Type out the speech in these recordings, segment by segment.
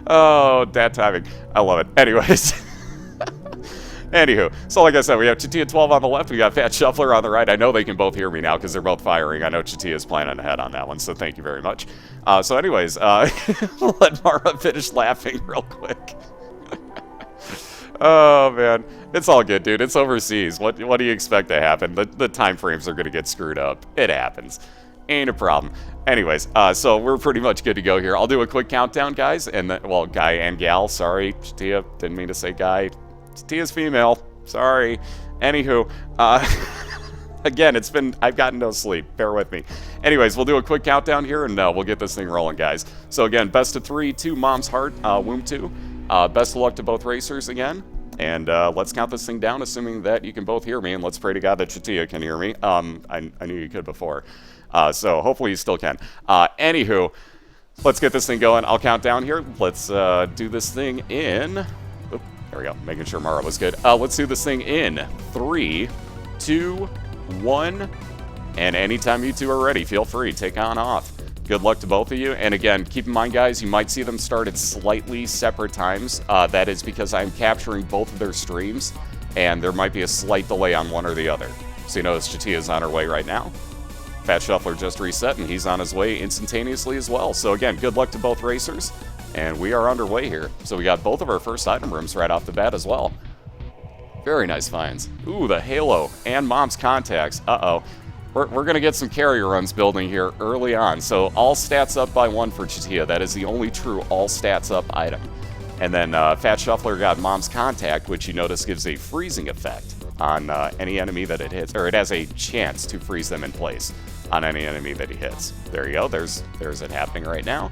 Oh, dad timing. I love it. Anyways. Anywho, so like I said, we have Chatia12 on the left, we got Thefatshuffler on the right. I know they can both hear me now because they're both firing. I know Chatia is planning ahead on that one, so thank you very much. So anyways, we'll let Mara finish laughing real quick. Oh, man. It's all good, dude. It's overseas. What do you expect to happen? The time frames are going to get screwed up. It happens. Ain't a problem. Anyways, so we're pretty much good to go here. I'll do a quick countdown, guys, and then, well, guy and gal. Sorry, Chatia. Didn't mean to say guy. Tia's female. Sorry. Anywho, again, I've gotten no sleep. Bear with me. Anyways, we'll do a quick countdown here, and we'll get this thing rolling, guys. So again, best of 3 to Mom's Heart, Womb 2. Best of luck to both racers again. And let's count this thing down, assuming that you can both hear me, and let's pray to God that Chatia can hear me. I knew you could before. So hopefully you still can. Anywho, let's get this thing going. I'll count down here. Let's do this thing in... There we go, making sure Mara was good. Let's do this thing in 3, 2, 1, and anytime you two are ready, feel free, take on off. Good luck to both of you, and again, keep in mind, guys, you might see them start at slightly separate times. That is because I'm capturing both of their streams, and there might be a slight delay on one or the other. So you notice Chatia is on her way right now. Thefatshuffler just reset, and he's on his way instantaneously as well. So again, good luck to both racers. And we are underway here. So we got both of our first item rooms right off the bat as well. Very nice finds. Ooh, the Halo and Mom's Contacts. Uh-oh. We're going to get some carrier runs building here early on. So all stats up by 1 for Chatia. That is the only true all stats up item. And then Thefatshuffler got Mom's Contact, which you notice gives a freezing effect on any enemy that it hits. Or it has a chance to freeze them in place on any enemy that he hits. There you go. There's it happening right now.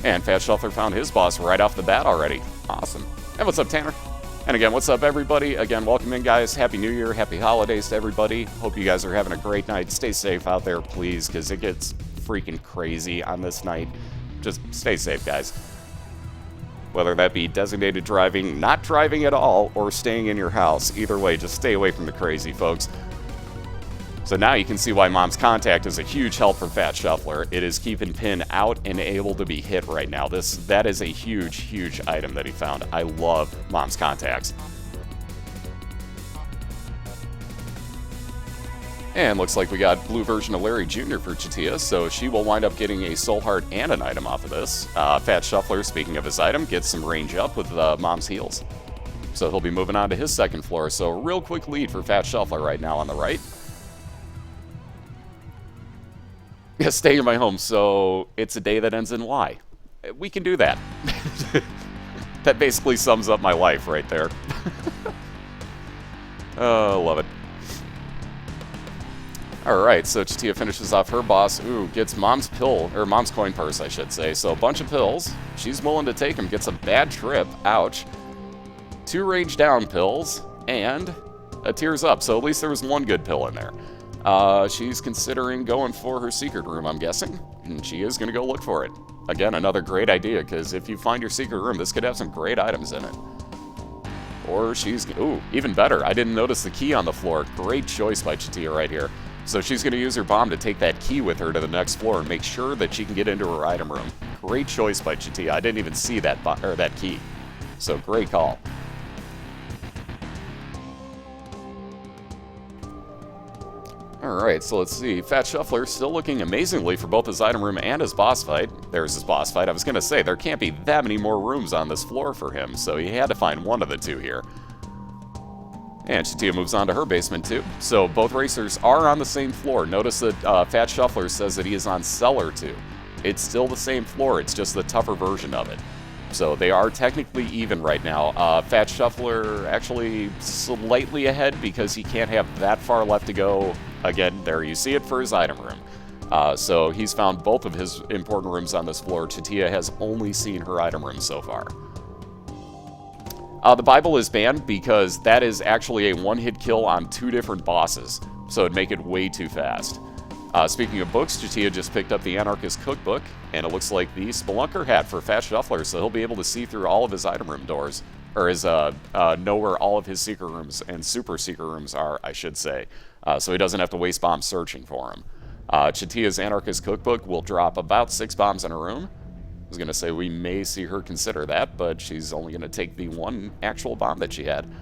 And Thefatshuffler found his boss right off the bat already. Awesome. And what's up, Tanner? And again, what's up, everybody? Again, welcome in, guys. Happy New Year. Happy holidays to everybody. Hope you guys are having a great night. Stay safe out there, please, because it gets freaking crazy on this night. Just stay safe, guys. Whether that be designated driving, not driving at all, or staying in your house. Either way, just stay away from the crazy, folks. So now you can see why Mom's Contact is a huge help for Thefatshuffler. It is keeping Pin out and able to be hit right now. That is a huge, huge item that he found. I love Mom's Contacts. And looks like we got blue version of Larry Jr. for Chatia, so she will wind up getting a Soul Heart and an item off of this. Thefatshuffler, speaking of his item, gets some range up with Mom's Heals. So he'll be moving on to his second floor. So real quick lead for Thefatshuffler right now on the right. Yeah, stay in my home, so it's a day that ends in Y. We can do that. That basically sums up my life right there. Oh, love it. Alright, so Chatia finishes off her boss. Ooh, gets Mom's pill, or Mom's coin purse, I should say. So a bunch of pills. She's willing to take them. Gets a bad trip. Ouch. 2 range down pills, and a tears up. So at least there was one good pill in there. She's considering going for her secret room, I'm guessing, and she is going to go look for it. Again, another great idea, because if you find your secret room, this could have some great items in it. Or she's... Ooh, even better. I didn't notice the key on the floor. Great choice by Chatia right here. So she's going to use her bomb to take that key with her to the next floor and make sure that she can get into her item room. Great choice by Chatia. I didn't even see that key. So great call. Alright, so let's see. Thefatshuffler still looking amazingly for both his item room and his boss fight. There's his boss fight. I was going to say, there can't be that many more rooms on this floor for him, so he had to find one of the two here. And Chatia moves on to her basement too. So both racers are on the same floor. Notice that Thefatshuffler says that he is on Cellar 2. It's still the same floor, it's just the tougher version of it. So they are technically even right now. Thefatshuffler actually slightly ahead because he can't have that far left to go. Again, there you see it for his item room. So he's found both of his important rooms on this floor. Chatia has only seen her item room so far. The Bible is banned because that is actually a one-hit kill on 2 different bosses. So it'd make it way too fast. Speaking of books, Chatia just picked up the Anarchist Cookbook, and it looks like the Spelunker hat for Thefatshuffler, so he'll be able to see through all of his item room doors, or know where all of his secret rooms and super secret rooms are, I should say, so he doesn't have to waste bombs searching for them. Chatia's Anarchist Cookbook will drop about 6 bombs in a room, I was going to say we may see her consider that, but she's only going to take the one actual bomb that she had.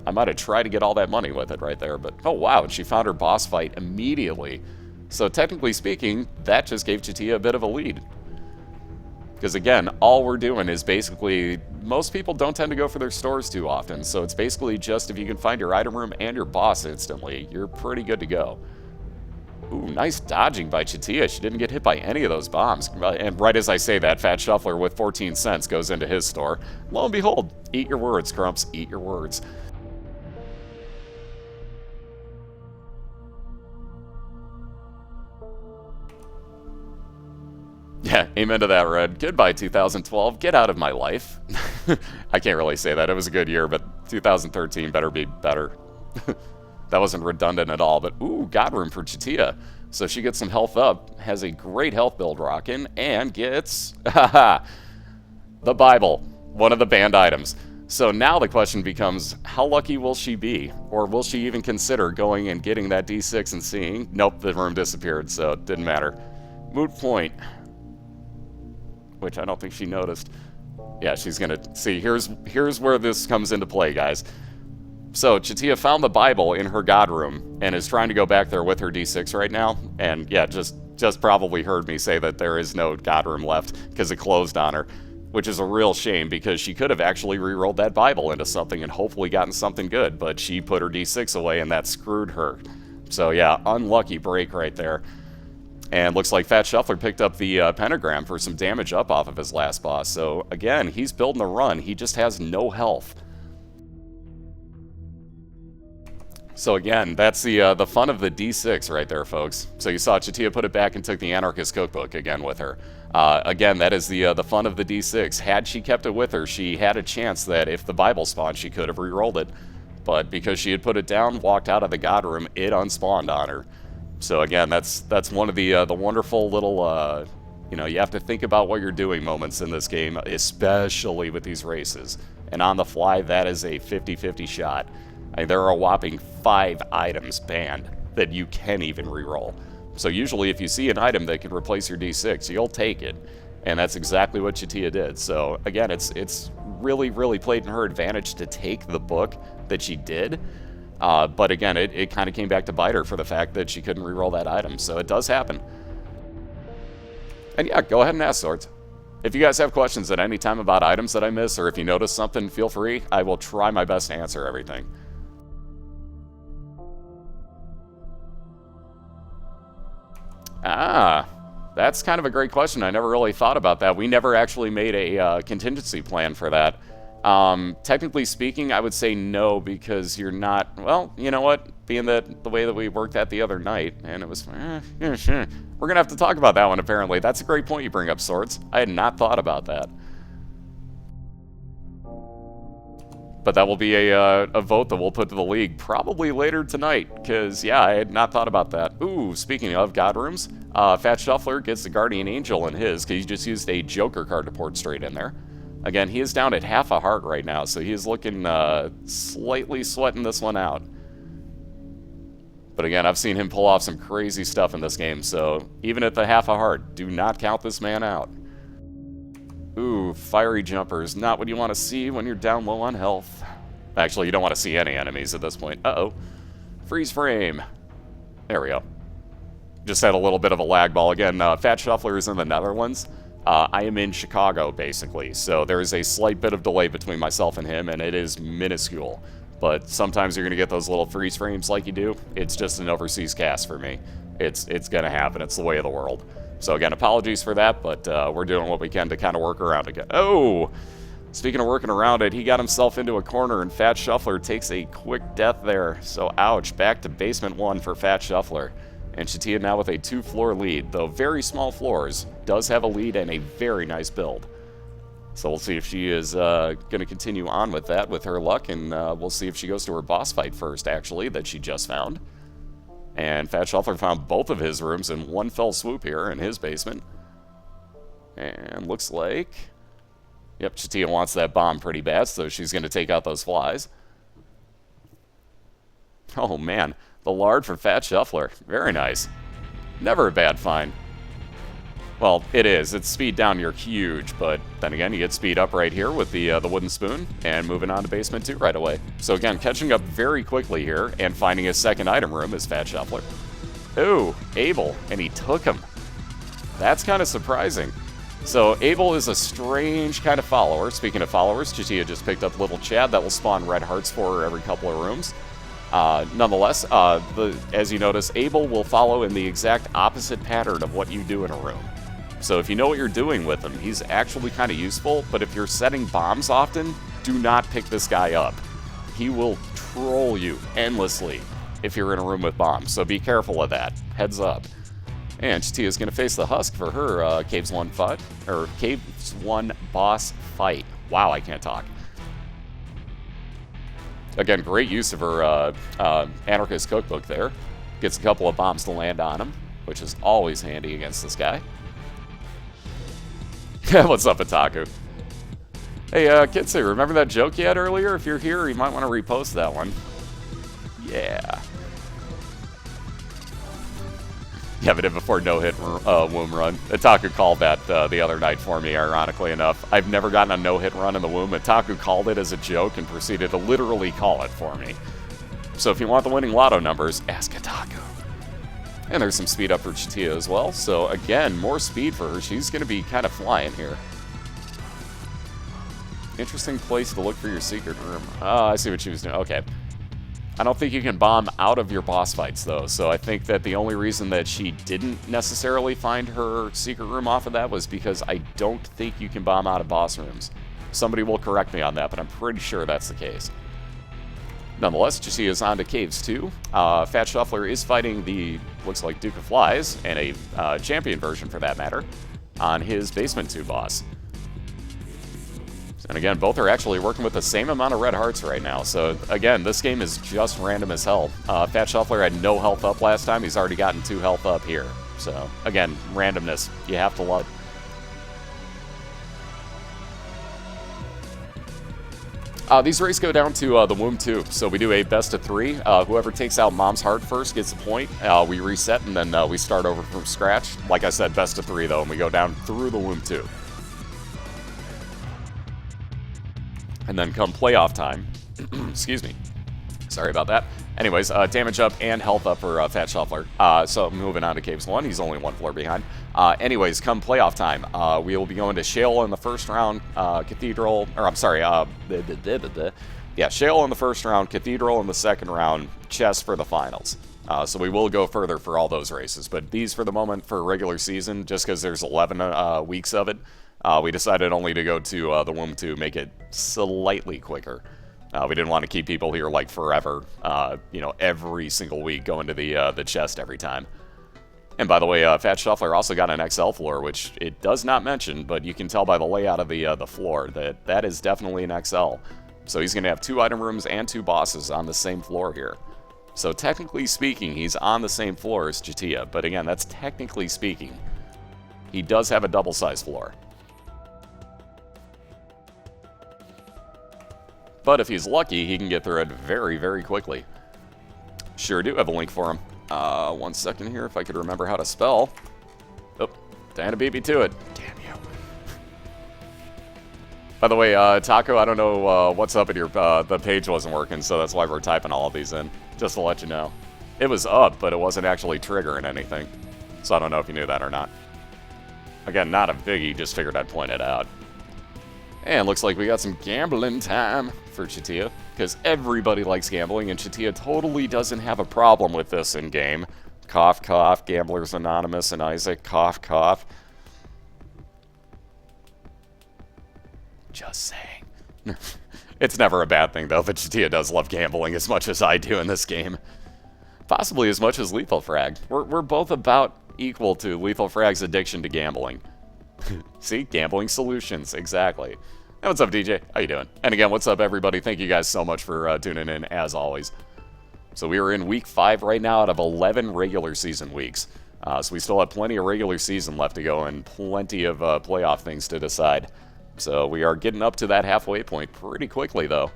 I might have tried to get all that money with it right there, but oh wow, and she found her boss fight immediately. So technically speaking, that just gave Chatia a bit of a lead. Because again, all we're doing is basically, most people don't tend to go for their stores too often, so it's basically just if you can find your item room and your boss instantly, you're pretty good to go. Ooh, nice dodging by Chatia. She didn't get hit by any of those bombs. And right as I say that, Thefatshuffler with 14 cents goes into his store. Lo and behold, eat your words, Crumps, eat your words. Yeah, amen to that, Red. Goodbye, 2012. Get out of my life. I can't really say that. It was a good year, but 2013 better be better. That wasn't redundant at all, but ooh, God room for Chatia. So she gets some health up, has a great health build rocking, and gets the Bible, one of the banned items. So now the question becomes, how lucky will she be? Or will she even consider going and getting that D6 and seeing? Nope, the room disappeared, so it didn't matter. Moot point. Which I don't think she noticed. Yeah, she's gonna see. Here's where this comes into play, guys. So Chatia found the Bible in her God room and is trying to go back there with her D6 right now. And yeah, just probably heard me say that there is no God room left because it closed on her, which is a real shame because she could have actually re-rolled that Bible into something and hopefully gotten something good, but she put her D6 away and that screwed her. So yeah, unlucky break right there. And looks like Thefatshuffler picked up the pentagram for some damage up off of his last boss. So again, he's building a run. He just has no health. So again, that's the fun of the D6 right there, folks. So you saw Chatia put it back and took the Anarchist Cookbook again with her. Again, that is the fun of the D6. Had she kept it with her, she had a chance that if the Bible spawned, she could have re-rolled it. But because she had put it down, walked out of the God room, it unspawned on her. So again, that's one of the wonderful little, you know, you have to think about what you're doing moments in this game, especially with these races. And on the fly, that is a 50-50 shot. I mean, there are a whopping 5 items banned that you can even reroll. So usually if you see an item that can replace your D6, you'll take it. And that's exactly what Chatia did. So again, it's really, really played in her advantage to take the book that she did. But again, it kind of came back to bite her for the fact that she couldn't reroll that item. So it does happen. And yeah, go ahead and ask, Swords. If you guys have questions at any time about items that I miss, or if you notice something, feel free. I will try my best to answer everything. That's kind of a great question. I never really thought about that. We never actually made a contingency plan for that. Technically speaking, I would say no, because you're not, well, you know what, being that the way that we worked that the other night, and it was, yeah, sure. We're gonna have to talk about that one, apparently. That's a great point you bring up, Swords. I had not thought about that. But that will be a vote that we'll put to the league probably later tonight, because, yeah, I had not thought about that. Ooh, speaking of God rooms, Thefatshuffler gets the Guardian Angel in his, because he just used a Joker card to port straight in there. Again, he is down at half a heart right now, so he is looking slightly sweating this one out. But again, I've seen him pull off some crazy stuff in this game, so even at the half a heart, do not count this man out. Ooh, fiery jumpers, not what you want to see when you're down low on health. Actually, you don't want to see any enemies at this point. Uh-oh. Freeze frame. There we go. Just had a little bit of a lag ball. Again, Thefatshuffler is in the Netherlands. I am in Chicago, basically, so there is a slight bit of delay between myself and him, and it is minuscule. But sometimes you're going to get those little freeze frames like you do. It's just an overseas cast for me. It's going to happen. It's the way of the world. So again, apologies for that, but we're doing what we can to kind of work around it. Oh! Speaking of working around it, he got himself into a corner, and Thefatshuffler takes a quick death there. So ouch, back to basement 1 for Thefatshuffler. And Chatia now with a 2-floor lead, though very small floors, does have a lead and a very nice build. So we'll see if she is going to continue on with that with her luck, and we'll see if she goes to her boss fight first, actually, that she just found. And Thefatshuffler found both of his rooms in one fell swoop here in his basement. And looks like, yep, Chatia wants that bomb pretty bad, so she's going to take out those flies. Oh man, the lard for Thefatshuffler. Very nice. Never a bad find. Well, it is. It's speed down, you're huge, but then again, you get speed up right here with the wooden spoon, and moving on to basement 2 right away. So again, catching up very quickly here, and finding his second item room is Thefatshuffler. Ooh, Abel, and he took him. That's kind of surprising. So Abel is a strange kind of follower. Speaking of followers, Chatia just picked up little Chad that will spawn red hearts for her every couple of rooms. Nonetheless, as you notice, Abel will follow in the exact opposite pattern of what you do in a room. So if you know what you're doing with him, he's actually kind of useful, but if you're setting bombs often, do not pick this guy up. He will troll you endlessly if you're in a room with bombs, so be careful of that. Heads up. And Chatia's going to face the Husk for her Caves 1 fight, or Caves 1 boss fight. Wow, I can't talk. Again, great use of her Anarchist Cookbook there. Gets a couple of bombs to land on him, which is always handy against this guy. What's up, Otaku? Hey, Kitsu, remember that joke you had earlier? If you're here, you might want to repost that one. Yeah. Yeah, but before no-hit womb run. Otaku called that the other night for me, ironically enough. I've never gotten a no-hit run in the womb. Otaku called it as a joke and proceeded to literally call it for me. So if you want the winning lotto numbers, ask Otaku. And there's some speed up for Chatia as well. So again, more speed for her. She's going to be kind of flying here. Interesting place to look for your secret room. Oh, I see what she was doing. Okay. I don't think you can bomb out of your boss fights, though. So I think that the only reason that she didn't necessarily find her secret room off of that was because I don't think you can bomb out of boss rooms. Somebody will correct me on that, but I'm pretty sure that's the case. Nonetheless, Chatia is on to Caves 2. Thefatshuffler is fighting the, looks like, Duke of Flies, and a champion version for that matter, on his Basement 2 boss. And again, both are actually working with the same amount of red hearts right now. So again, this game is just random as hell. Thefatshuffler had no health up last time. He's already gotten 2 health up here. So again, randomness. You have to love. These races go down to the Womb 2. So we do a best of 3. Whoever takes out Mom's Heart first gets a point. We reset, and then we start over from scratch. Like I said, best of 3, though, and we go down through the Womb 2. And then come playoff time, excuse me, sorry about that. Anyways, damage up and health up for Thefatshuffler. So moving on to Caves 1, he's only 1 floor behind. Anyways, come playoff time, we will be going to Shale in the first round, Cathedral, or I'm sorry, yeah, Shale in the first round, Cathedral in the second round, Chess for the finals. So we will go further for all those races, but these for the moment for regular season, just because there's 11 weeks of it, we decided only to go to the Womb 2, make it slightly quicker. We didn't want to keep people here like forever, you know, every single week going to the chest every time. And by the way, Thefatshuffler also got an XL floor, which it does not mention, but you can tell by the layout of the floor that that is definitely an XL. So he's going to have 2 item rooms and 2 bosses on the same floor here. So technically speaking, he's on the same floor as Chatia, but again, that's technically speaking. He does have a double-sized floor. But if he's lucky, he can get through it very, very quickly. Sure do have a link for him. 1 second here, if I could remember how to spell. Oh, Diana beat me to it. Damn you. By the way, Taco, I don't know what's up at your... the page wasn't working, so that's why we're typing all of these in. Just to let you know. It was up, but it wasn't actually triggering anything. So I don't know if you knew that or not. Again, not a biggie, just figured I'd point it out. And looks like we got some gambling time for Chatia, because everybody likes gambling, and Chatia totally doesn't have a problem with this in-game. Cough, cough, Gamblers Anonymous and Isaac, cough, cough. Just saying. It's never a bad thing, though, that Chatia does love gambling as much as I do in this game. Possibly as much as Lethal Frag. We're both about equal to Lethal Frag's addiction to gambling. See? Gambling solutions. Exactly. Hey, what's up, DJ? How you doing? And again, what's up, everybody? Thank you guys so much for tuning in, as always. So we are in week 5 right now out of 11 regular season weeks. So we still have plenty of regular season left to go and plenty of playoff things to decide. So we are getting up to that halfway point pretty quickly, though.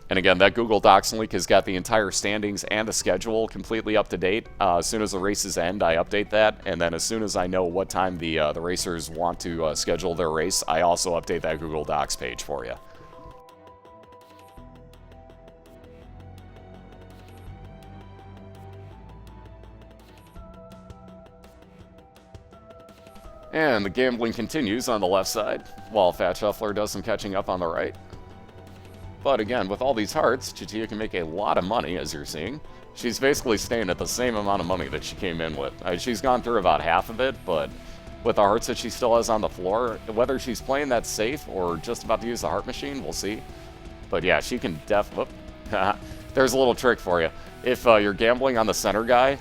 And again, that Google Docs link has got the entire standings and the schedule completely up to date. As soon as the races end, I update that, and then as soon as I know what time the racers want to schedule their race, I also update that Google Docs page for you. And the gambling continues on the left side, while Thefatshuffler does some catching up on the right. But again, with all these hearts, Chatia can make a lot of money, as you're seeing. She's basically staying at the same amount of money that she came in with. She's gone through about half of it, but with the hearts that she still has on the floor, whether she's playing that safe or just about to use the heart machine, we'll see. But yeah, she can there's a little trick for you. If you're gambling on the center guy,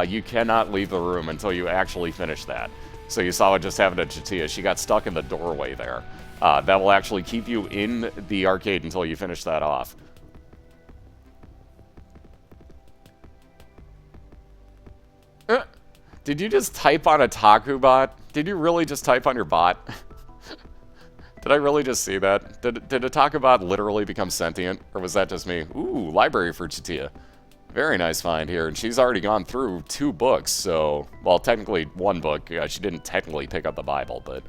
you cannot leave the room until you actually finish that. So you saw what just happened to Chatia. She got stuck in the doorway there. That will actually keep you in the arcade until you finish that off. Did you just type on a Taku bot? Did you really just type on your bot? Did I really just see that? Did a Taku bot literally become sentient? Or was that just me? Ooh, library for Chatia. Very nice find here, and she's already gone through 2 books, so... Well, technically 1 book. She didn't technically pick up the Bible, but...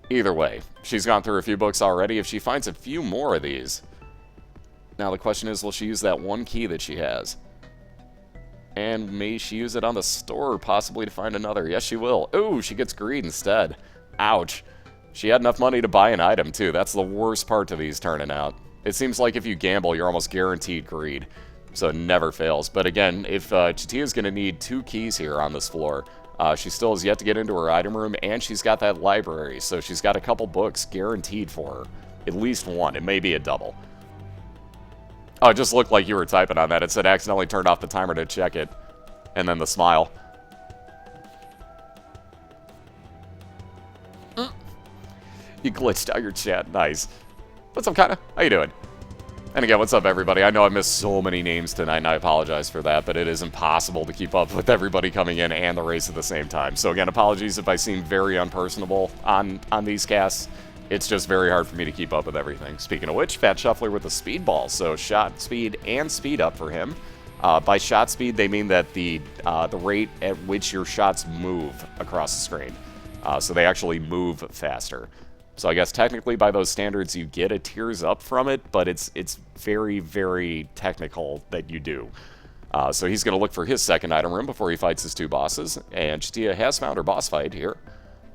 Either way, she's gone through a few books already. If she finds a few more of these... Now the question is, will she use that 1 key that she has? And may she use it on the store, possibly to find another? Yes, she will. Ooh, she gets greed instead. Ouch. She had enough money to buy an item, too. That's the worst part to these turning out. It seems like if you gamble, you're almost guaranteed greed. So it never fails. But again, if Chatia's going to need 2 keys here on this floor, she still has yet to get into her item room, and she's got that library, so she's got a couple books guaranteed for her. At least 1. It may be a double. Oh, it just looked like you were typing on that. It said accidentally turned off the timer to check it. And then the smile. You glitched out your chat. Nice. What's up, Kata? How you doing? And again, what's up, everybody? I know I missed so many names tonight, and I apologize for that, but it is impossible to keep up with everybody coming in and the race at the same time. So again, apologies if I seem very unpersonable on these casts. It's just very hard for me to keep up with everything. Speaking of which, Thefatshuffler with a speed ball, so shot speed and speed up for him. By shot speed, they mean that the rate at which your shots move across the screen. So they actually move faster. So I guess technically by those standards you get a tears up from it, but it's very, very technical that you do. So he's going to look for his second item room before he fights his 2 bosses, and Chatia has found her boss fight here.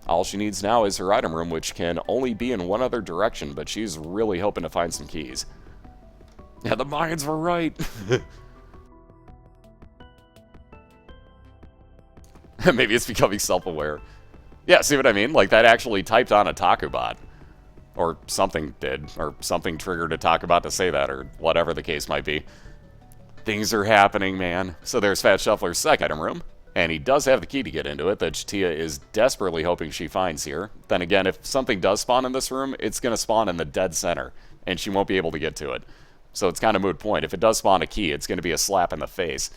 All she needs now is her item room, which can only be in one other direction, but she's really hoping to find some keys. Yeah, the Mayans were right! Maybe it's becoming self-aware. Yeah, see what I mean? Like, that actually typed on a Taku bot. Or something did. Or something triggered a Taku bot to say that, or whatever the case might be. Things are happening, man. So there's Thefatshuffler's second item room. And he does have the key to get into it that Chatia is desperately hoping she finds here. Then again, if something does spawn in this room, it's going to spawn in the dead center. And she won't be able to get to it. So it's kind of moot point. If it does spawn a key, it's going to be a slap in the face.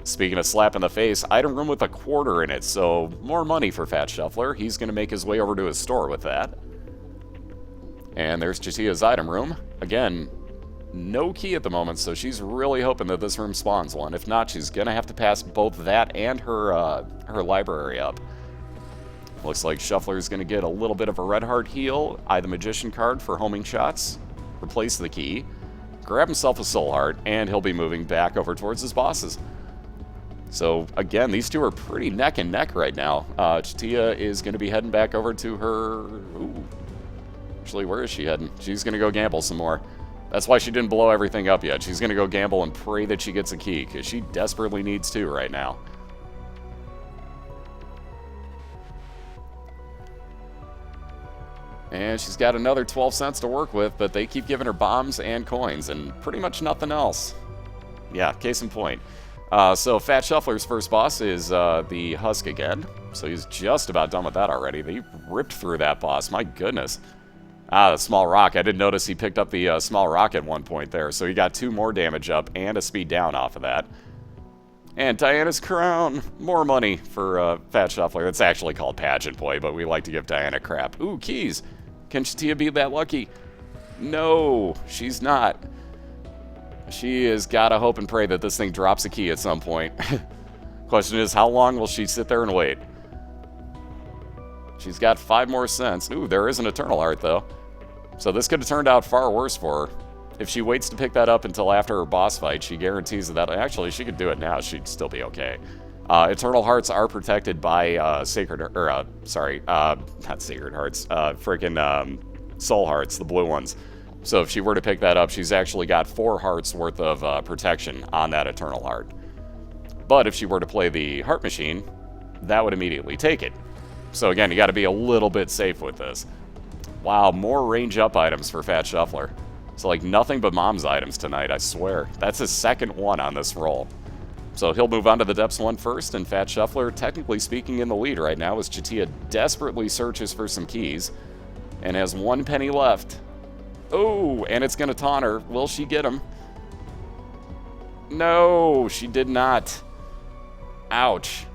Speaking of slap in the face, item room with a quarter in it, so more money for Thefatshuffler. He's going to make his way over to his store with that. And there's Chatia's item room. Again, no key at the moment, so she's really hoping that this room spawns one. If not, she's going to have to pass both that and her library up. Looks like Shuffler's going to get a little bit of a red heart heal, eye the Magician card for homing shots, replace the key, grab himself a soul heart, and he'll be moving back over towards his bosses. So, again, these 2 are pretty neck and neck right now. Chatia is going to be heading back over to her... Ooh. Actually, where is she heading? She's going to go gamble some more. That's why she didn't blow everything up yet. She's going to go gamble and pray that she gets a key, because she desperately needs 2 right now. And she's got another 12 cents to work with, but they keep giving her bombs and coins, and pretty much nothing else. Yeah, case in point. So Thefatshuffler's first boss is the Husk again. So he's just about done with that already. They ripped through that boss. My goodness. Ah, the small rock. I didn't notice he picked up the small rock at one point there. So he got 2 more damage up and a speed down off of that. And Diana's crown. More money for Thefatshuffler. It's actually called Pageant Boy, but we like to give Diana crap. Ooh, keys. Can Chatia be that lucky? No, she's not. She has got to hope and pray that this thing drops a key at some point. Question is, how long will she sit there and wait? She's got 5 more cents. Ooh, there is an Eternal Heart, though. So this could have turned out far worse for her. If she waits to pick that up until after her boss fight, she guarantees that... Actually, she could do it now. She'd still be okay. Eternal Hearts are protected by Sacred... Or, sorry, not Sacred Hearts. Freaking Soul Hearts, the blue ones. So if she were to pick that up, she's actually got 4 hearts worth of protection on that Eternal Heart. But if she were to play the Heart Machine, that would immediately take it. So again, you got to be a little bit safe with this. Wow, more range up items for Thefatshuffler. So like nothing but mom's items tonight, I swear. That's his second one on this roll. So he'll move on to the Depths one first, and Thefatshuffler, technically speaking, in the lead right now as Chatia desperately searches for some keys and has 1 penny left. Oh, and it's going to taunt her. Will she get him? No, she did not. Ouch.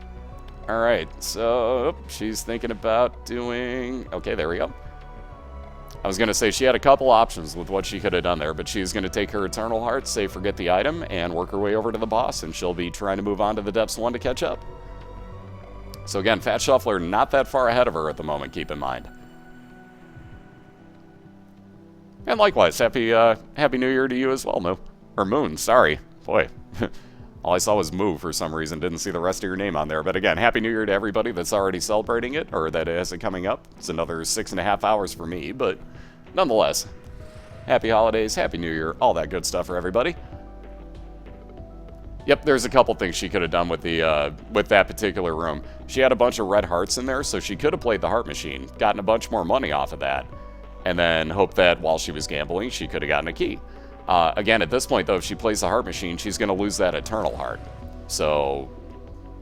All right, so she's thinking about doing... Okay, there we go. I was going to say she had a couple options with what she could have done there, but she's going to take her Eternal Heart, say forget the item, and work her way over to the boss, and she'll be trying to move on to the Depths 1 to catch up. So again, Thefatshuffler not that far ahead of her at the moment, keep in mind. And likewise, Happy New Year to you as well, Moo. Or Moon, sorry. Boy, all I saw was Moo for some reason. Didn't see the rest of your name on there. But again, Happy New Year to everybody that's already celebrating it, or that has it coming up. It's another 6.5 hours for me, but nonetheless, Happy Holidays, Happy New Year, all that good stuff for everybody. Yep, there's a couple things she could have done with the with that particular room. She had a bunch of red hearts in there, so she could have played the Heart Machine, gotten a bunch more money off of that, and then hope that while she was gambling, she could have gotten a key. Again, at this point, though, if she plays the Heart Machine, she's going to lose that Eternal Heart. So,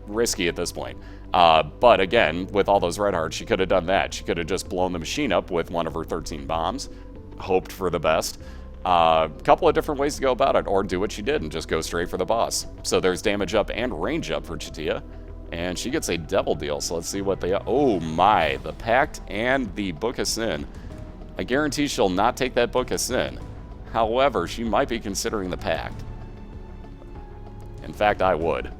risky at this point. But again, with all those red hearts, she could have done that. She could have just blown the machine up with one of her 13 bombs, hoped for the best. Couple of different ways to go about it, or do what she did and just go straight for the boss. So there's damage up and range up for Chatia. And she gets a devil deal, so let's see what they... Oh my, the Pact and the Book of Sin. I guarantee she'll not take that Book of Sin. However, she might be considering the Pact. In fact, I would.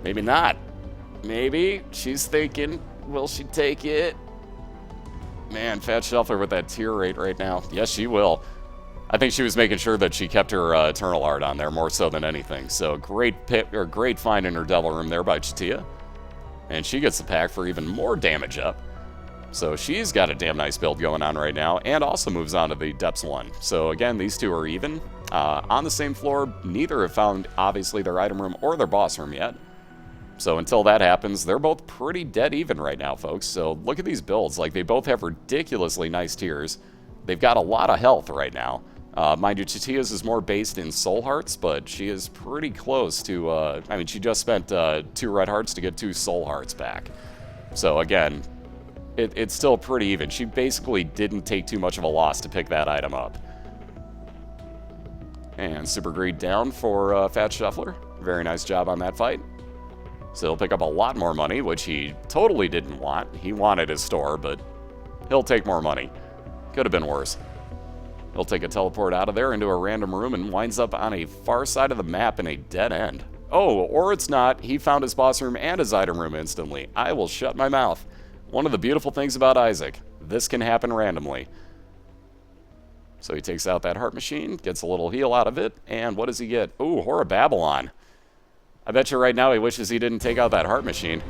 Maybe not. Maybe. She's thinking, will she take it? Man, Thefatshuffler with that tier rate right now. Yes, she will. I think she was making sure that she kept her Eternal Heart on there more so than anything. So great find in her Devil Room there by Chatia. And she gets the pack for even more damage up. So she's got a damn nice build going on right now, and also moves on to the Depths 1. So again, these two are even. On the same floor, neither have found, obviously, their item room or their boss room yet. So until that happens, they're both pretty dead even right now, folks. So look at these builds. Like, they both have ridiculously nice tiers. They've got a lot of health right now. Mind you, Chatia's is more based in Soul Hearts, but she is pretty close to... I mean, she just spent 2 Red Hearts to get 2 Soul Hearts back. So again, it's still pretty even. She basically didn't take too much of a loss to pick that item up. And Super Greed down for Thefatshuffler. Very nice job on that fight. So he'll pick up a lot more money, which he totally didn't want. He wanted his store, but he'll take more money. Could have been worse. He'll take a teleport out of there into a random room and winds up on a far side of the map in a dead end. Oh, or it's not. He found his boss room and his item room instantly. I will shut my mouth. One of the beautiful things about Isaac. This can happen randomly. So he takes out that Heart Machine, gets a little heal out of it, and what does he get? Ooh, Whore of Babylon. I bet you right now he wishes he didn't take out that Heart Machine.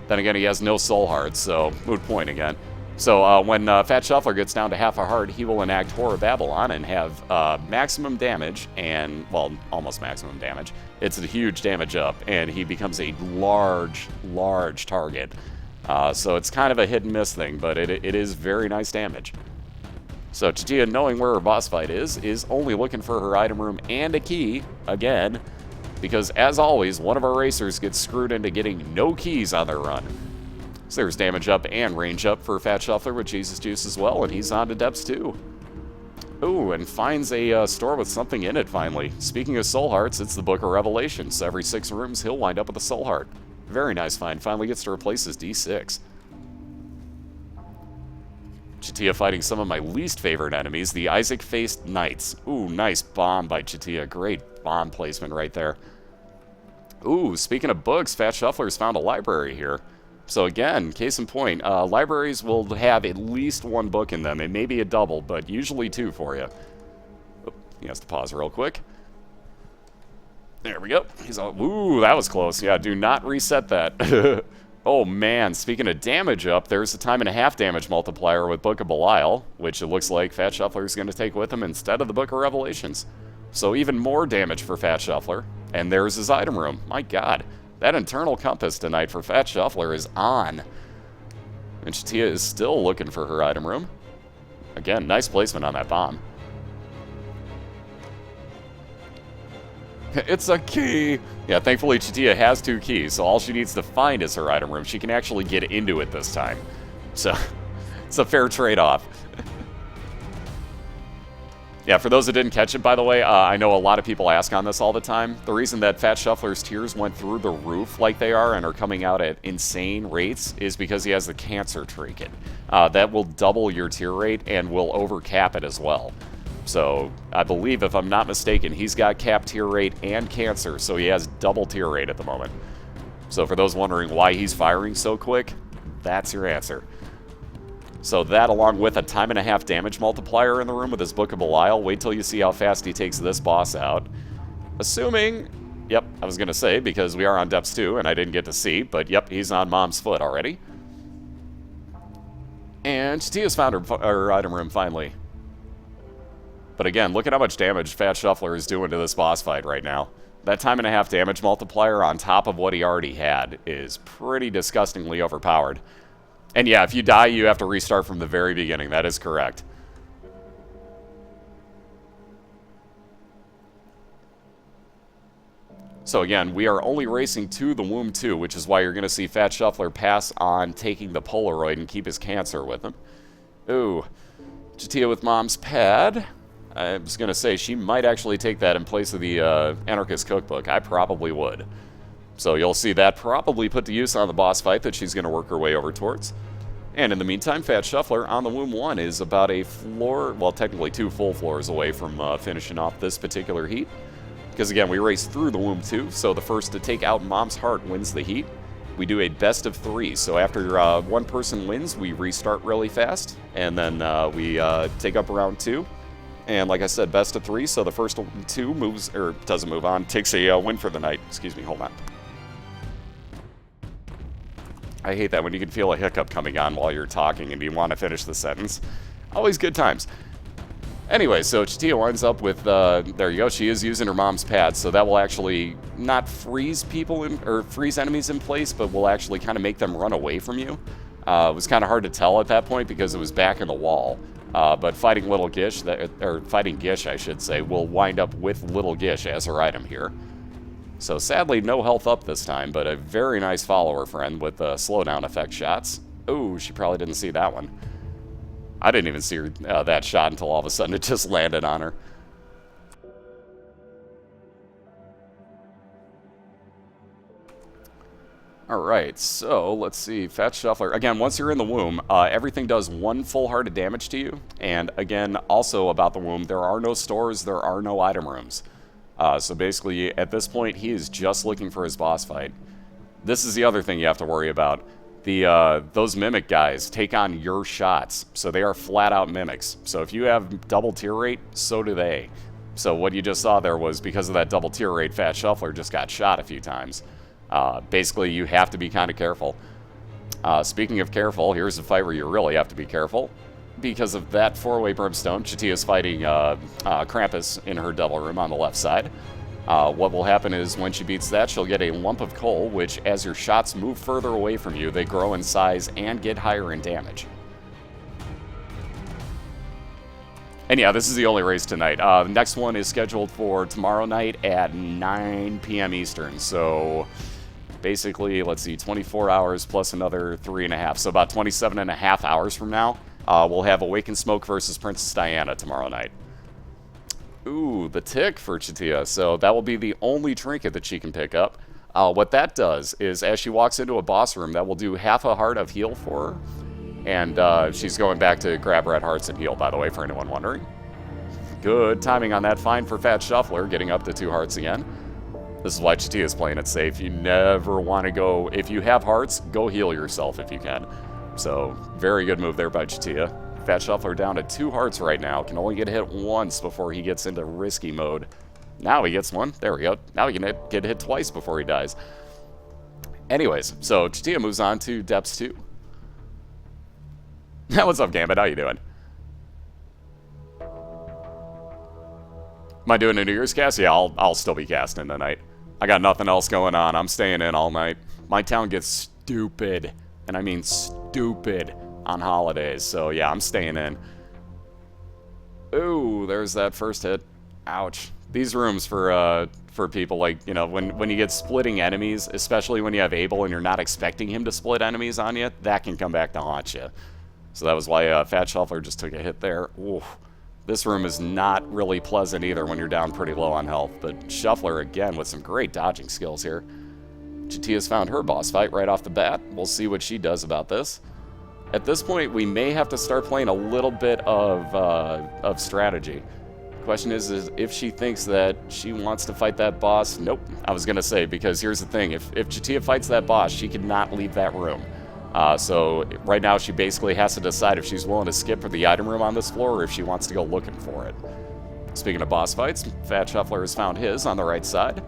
Then again, he has no Soul Hearts, so moot point again. So when Thefatshuffler gets down to half a heart, he will enact Whore of Babylon and have maximum damage, and, well, almost maximum damage. It's a huge damage up, and he becomes a large, large target. So it's kind of a hit and miss thing, but it is very nice damage. So Chatia, knowing where her boss fight is only looking for her item room and a key, again, because as always, one of our racers gets screwed into getting no keys on their run. So there's damage up and range up for Thefatshuffler with Jesus Juice as well, and he's on to Depths 2. Ooh, and finds a store with something in it finally. Speaking of Soul Hearts, it's the Book of Revelation, so every 6 rooms he'll wind up with a Soul Heart. Very nice find. Finally gets to replace his D6. Chatia fighting some of my least favorite enemies, the Isaac-faced Knights. Ooh, nice bomb by Chatia. Great bomb placement right there. Ooh, speaking of books, Thefatshuffler's found a library here. So again, case in point, libraries will have at least one book in them. It may be a double, but usually two for you. Oh, he has to pause real quick. There we go. He's all, ooh, that was close. Yeah, do not reset that. Oh man, speaking of damage up, there's a 1.5 damage multiplier with Book of Belial, which it looks like Thefatshuffler is going to take with him instead of the Book of Revelations. So even more damage for Thefatshuffler. And there's his item room. My god. That internal compass tonight for Thefatshuffler is on. And Chatia is still looking for her item room. Again, nice placement on that bomb. It's a key! Yeah, thankfully Chatia has 2 keys, so all she needs to find is her item room. She can actually get into it this time. So, it's a fair trade-off. Yeah, for those that didn't catch it, by the way, I know a lot of people ask on this all the time. The reason that Thefatshuffler's tiers went through the roof like they are and are coming out at insane rates is because he has the Cancer trinket. That will double your tier rate and will overcap it as well. So, I believe, if I'm not mistaken, he's got cap tier rate and Cancer, so he has double tier rate at the moment. So for those wondering why he's firing so quick, that's your answer. So that, along with a 1.5 damage multiplier in the room with his Book of Belial, wait till you see how fast he takes this boss out. Assuming, yep, I was going to say, because we are on Depths 2, and I didn't get to see, but yep, he's on Mom's foot already. And Chatia's found her item room, finally. But again, look at how much damage Thefatshuffler is doing to this boss fight right now. That 1.5 damage multiplier on top of what he already had is pretty disgustingly overpowered. And yeah, if you die, you have to restart from the very beginning. That is correct. So again, we are only racing to the Womb 2, which is why you're going to see Thefatshuffler pass on taking the Polaroid and keep his Cancer with him. Ooh, Chatia with Mom's pad. I was going to say, she might actually take that in place of the Anarchist Cookbook. I probably would. So you'll see that probably put to use on the boss fight that she's going to work her way over towards. And in the meantime, Thefatshuffler on the Womb 1 is about a floor, well, technically 2 full floors away from finishing off this particular heat. Because again, we race through the Womb 2, so the first to take out Mom's Heart wins the heat. We do a best of 3, so after one person wins, we restart really fast, and then we take up round 2. And like I said, best of 3, so the first 2 moves, or doesn't move on, takes a win for the night. Excuse me, hold on. I hate that when you can feel a hiccup coming on while you're talking and you want to finish the sentence. Always good times. Anyway, so Chatia winds up with, there you go, she is using her Mom's pad, so that will actually not freeze people, or freeze enemies in place, but will actually kind of make them run away from you. It was kind of hard to tell at that point because it was back in the wall. But fighting Little Gish, or fighting Gish, I should say, will wind up with Little Gish as her item here. So sadly, no health up this time, but a very nice follower friend with slowdown effect shots. Ooh, she probably didn't see that one. I didn't even see her, that shot until all of a sudden it just landed on her. Alright, so let's see, Thefatshuffler. Again, once you're in the Womb, everything does 1 full heart of damage to you. And again, also about the Womb, there are no stores, there are no item rooms. So basically, at this point, he is just looking for his boss fight. This is the other thing you have to worry about. Those Mimic guys take on your shots, so they are flat-out Mimics. So if you have double tier rate, so do they. So what you just saw there was, because of that double tier rate, Thefatshuffler just got shot a few times. Basically, you have to be kind of careful. Speaking of careful, here's a fight where you really have to be careful. Because of that 4-way Brimstone, Chatia's fighting Krampus in her Devil Room on the left side. What will happen is when she beats that, she'll get a lump of coal, which as your shots move further away from you, they grow in size and get higher in damage. And yeah, this is the only race tonight. The next one is scheduled for tomorrow night at 9 p.m. Eastern. So basically, let's see, 24 hours plus another 3.5. So about 27.5 hours from now. We'll have Awakened Smoke versus Princess Diana tomorrow night. Ooh, the tick for Chatia. So that will be the only trinket that she can pick up. What that does is, as she walks into a boss room, that will do half a heart of heal for her. And she's going back to grab red hearts and heal, by the way, for anyone wondering. Good timing on that find for Thefatshuffler, getting up to 2 hearts again. This is why Chatia is playing it safe. You never want to go... If you have hearts, go heal yourself if you can. So, very good move there by Chatia. Thefatshuffler down to 2 hearts right now. Can only get hit once before he gets into risky mode. Now he gets one. There we go. Now he can get hit twice before he dies. Anyways, so Chatia moves on to Depths 2. What's up, Gambit? How you doing? Am I doing a New Year's cast? Yeah, I'll still be casting tonight. I got nothing else going on. I'm staying in all night. My town gets stupid, and I mean stupid, on holidays. So yeah, I'm staying in. Ooh, there's that first hit. Ouch. These rooms for people, like, you know, when you get splitting enemies, especially when you have Abel and you're not expecting him to split enemies on you, that can come back to haunt you. So that was why Thefatshuffler just took a hit there. Ooh. This room is not really pleasant either when you're down pretty low on health, but Shuffler, again, with some great dodging skills here. Chatia's found her boss fight right off the bat. We'll see what she does about this. At this point, we may have to start playing a little bit of strategy. The question is if she thinks that she wants to fight that boss. Nope, I was going to say, because here's the thing. If Chatia fights that boss, she could not leave that room. So right now she basically has to decide if she's willing to skip for the item room on this floor or if she wants to go looking for it. Speaking of boss fights, Thefatshuffler has found his on the right side.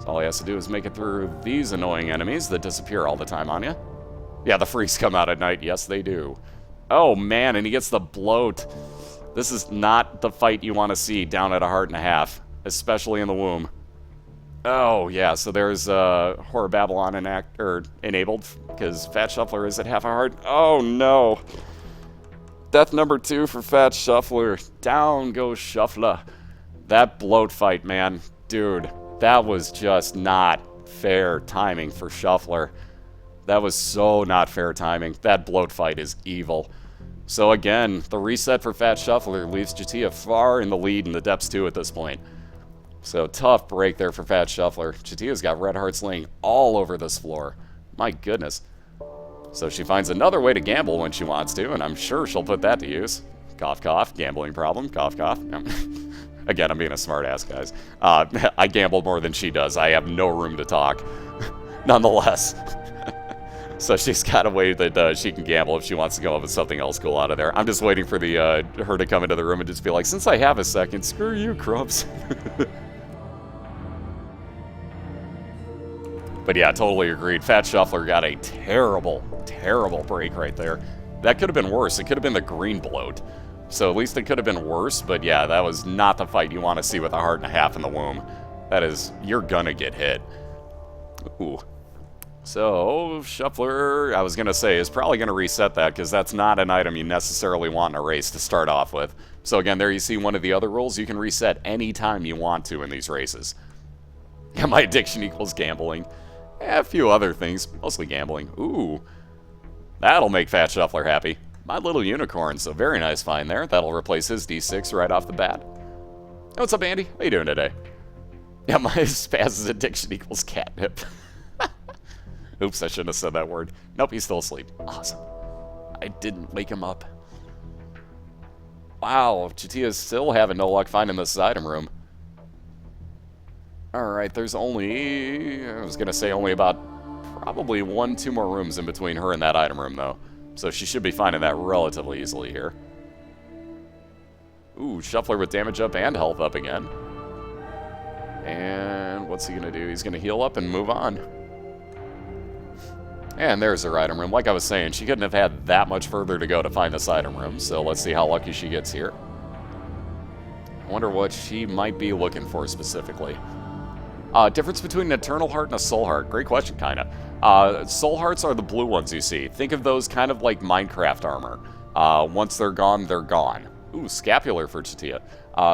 So all he has to do is make it through these annoying enemies that disappear all the time on you. Yeah, the freaks come out at night. Yes, they do. Oh, man, and he gets the bloat. This is not the fight you want to see down at 1.5 hearts, especially in the womb. Oh, yeah, so there's Horror Babylon enabled, because Thefatshuffler is at 1/2 heart. Oh, no. Death number 2 for Thefatshuffler. Down goes Shuffler. That bloat fight, man. Dude, that was just not fair timing for Shuffler. That was so not fair timing. That bloat fight is evil. So again, the reset for Thefatshuffler leaves Chatia far in the lead in the Depths 2 at this point. So tough break there for Thefatshuffler. Chatia's got red hearts laying all over this floor. My goodness. So she finds another way to gamble when she wants to, and I'm sure she'll put that to use. Cough, cough. Gambling problem. Cough, cough. Again, I'm being a smartass, guys. I gamble more than she does. I have no room to talk. Nonetheless. So she's got a way that she can gamble if she wants to come up with something else cool out of there. I'm just waiting for her to come into the room and just be like, since I have a second, screw you, Krubs. But yeah, totally agreed. Thefatshuffler got a terrible, terrible break right there. That could have been worse. It could have been the green bloat. So at least it could have been worse, but yeah, that was not the fight you want to see with 1.5 hearts in the womb. That is, you're gonna get hit. Ooh. So, Shuffler, I was gonna say, is probably gonna reset that, because that's not an item you necessarily want in a race to start off with. So again, there you see one of the other rules. You can reset any time you want to in these races. Yeah, my addiction equals gambling. A few other things, mostly gambling. Ooh, that'll make Thefatshuffler happy. My little unicorn, so very nice find there. That'll replace his D6 right off the bat. Hey, what's up, Andy? How you doing today? Yeah, my Spaz's addiction equals catnip. Oops, I shouldn't have said that word. Nope, he's still asleep. Awesome. I didn't wake him up. Wow, Chatia's still having no luck finding this item room. Alright, there's only... I was going to say only about probably 1-2 more rooms in between her and that item room, though. So she should be finding that relatively easily here. Ooh, Shuffler with damage up and health up again. And what's he going to do? He's going to heal up and move on. And there's her item room. Like I was saying, she couldn't have had that much further to go to find this item room. So let's see how lucky she gets here. I wonder what she might be looking for specifically. Difference between an Eternal Heart and a Soul Heart. Great question, kind of. Soul Hearts are the blue ones you see. Think of those kind of like Minecraft armor. Once they're gone, they're gone. Ooh, Scapular for Chatia.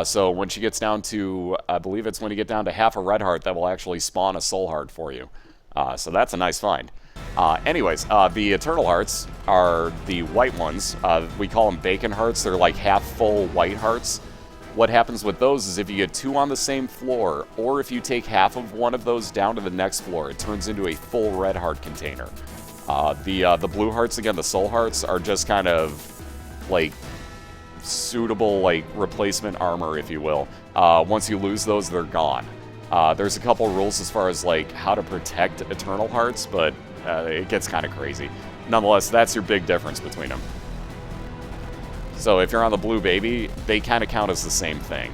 So when she gets down to, I believe it's when you get down to half a red heart, that will actually spawn a Soul Heart for you. So that's a nice find. Anyways, the Eternal Hearts are the white ones. We call them Bacon Hearts. They're like half full white hearts. What happens with those is if you get 2 on the same floor, or if you take half of one of those down to the next floor, it turns into a full red heart container. The blue hearts, again, the soul hearts, are just kind of, like, suitable, like, replacement armor, if you will. Once you lose those, they're gone. There's a couple rules as far as, like, how to protect eternal hearts, but it gets kind of crazy. Nonetheless, that's your big difference between them. So if you're on the blue baby, they kind of count as the same thing.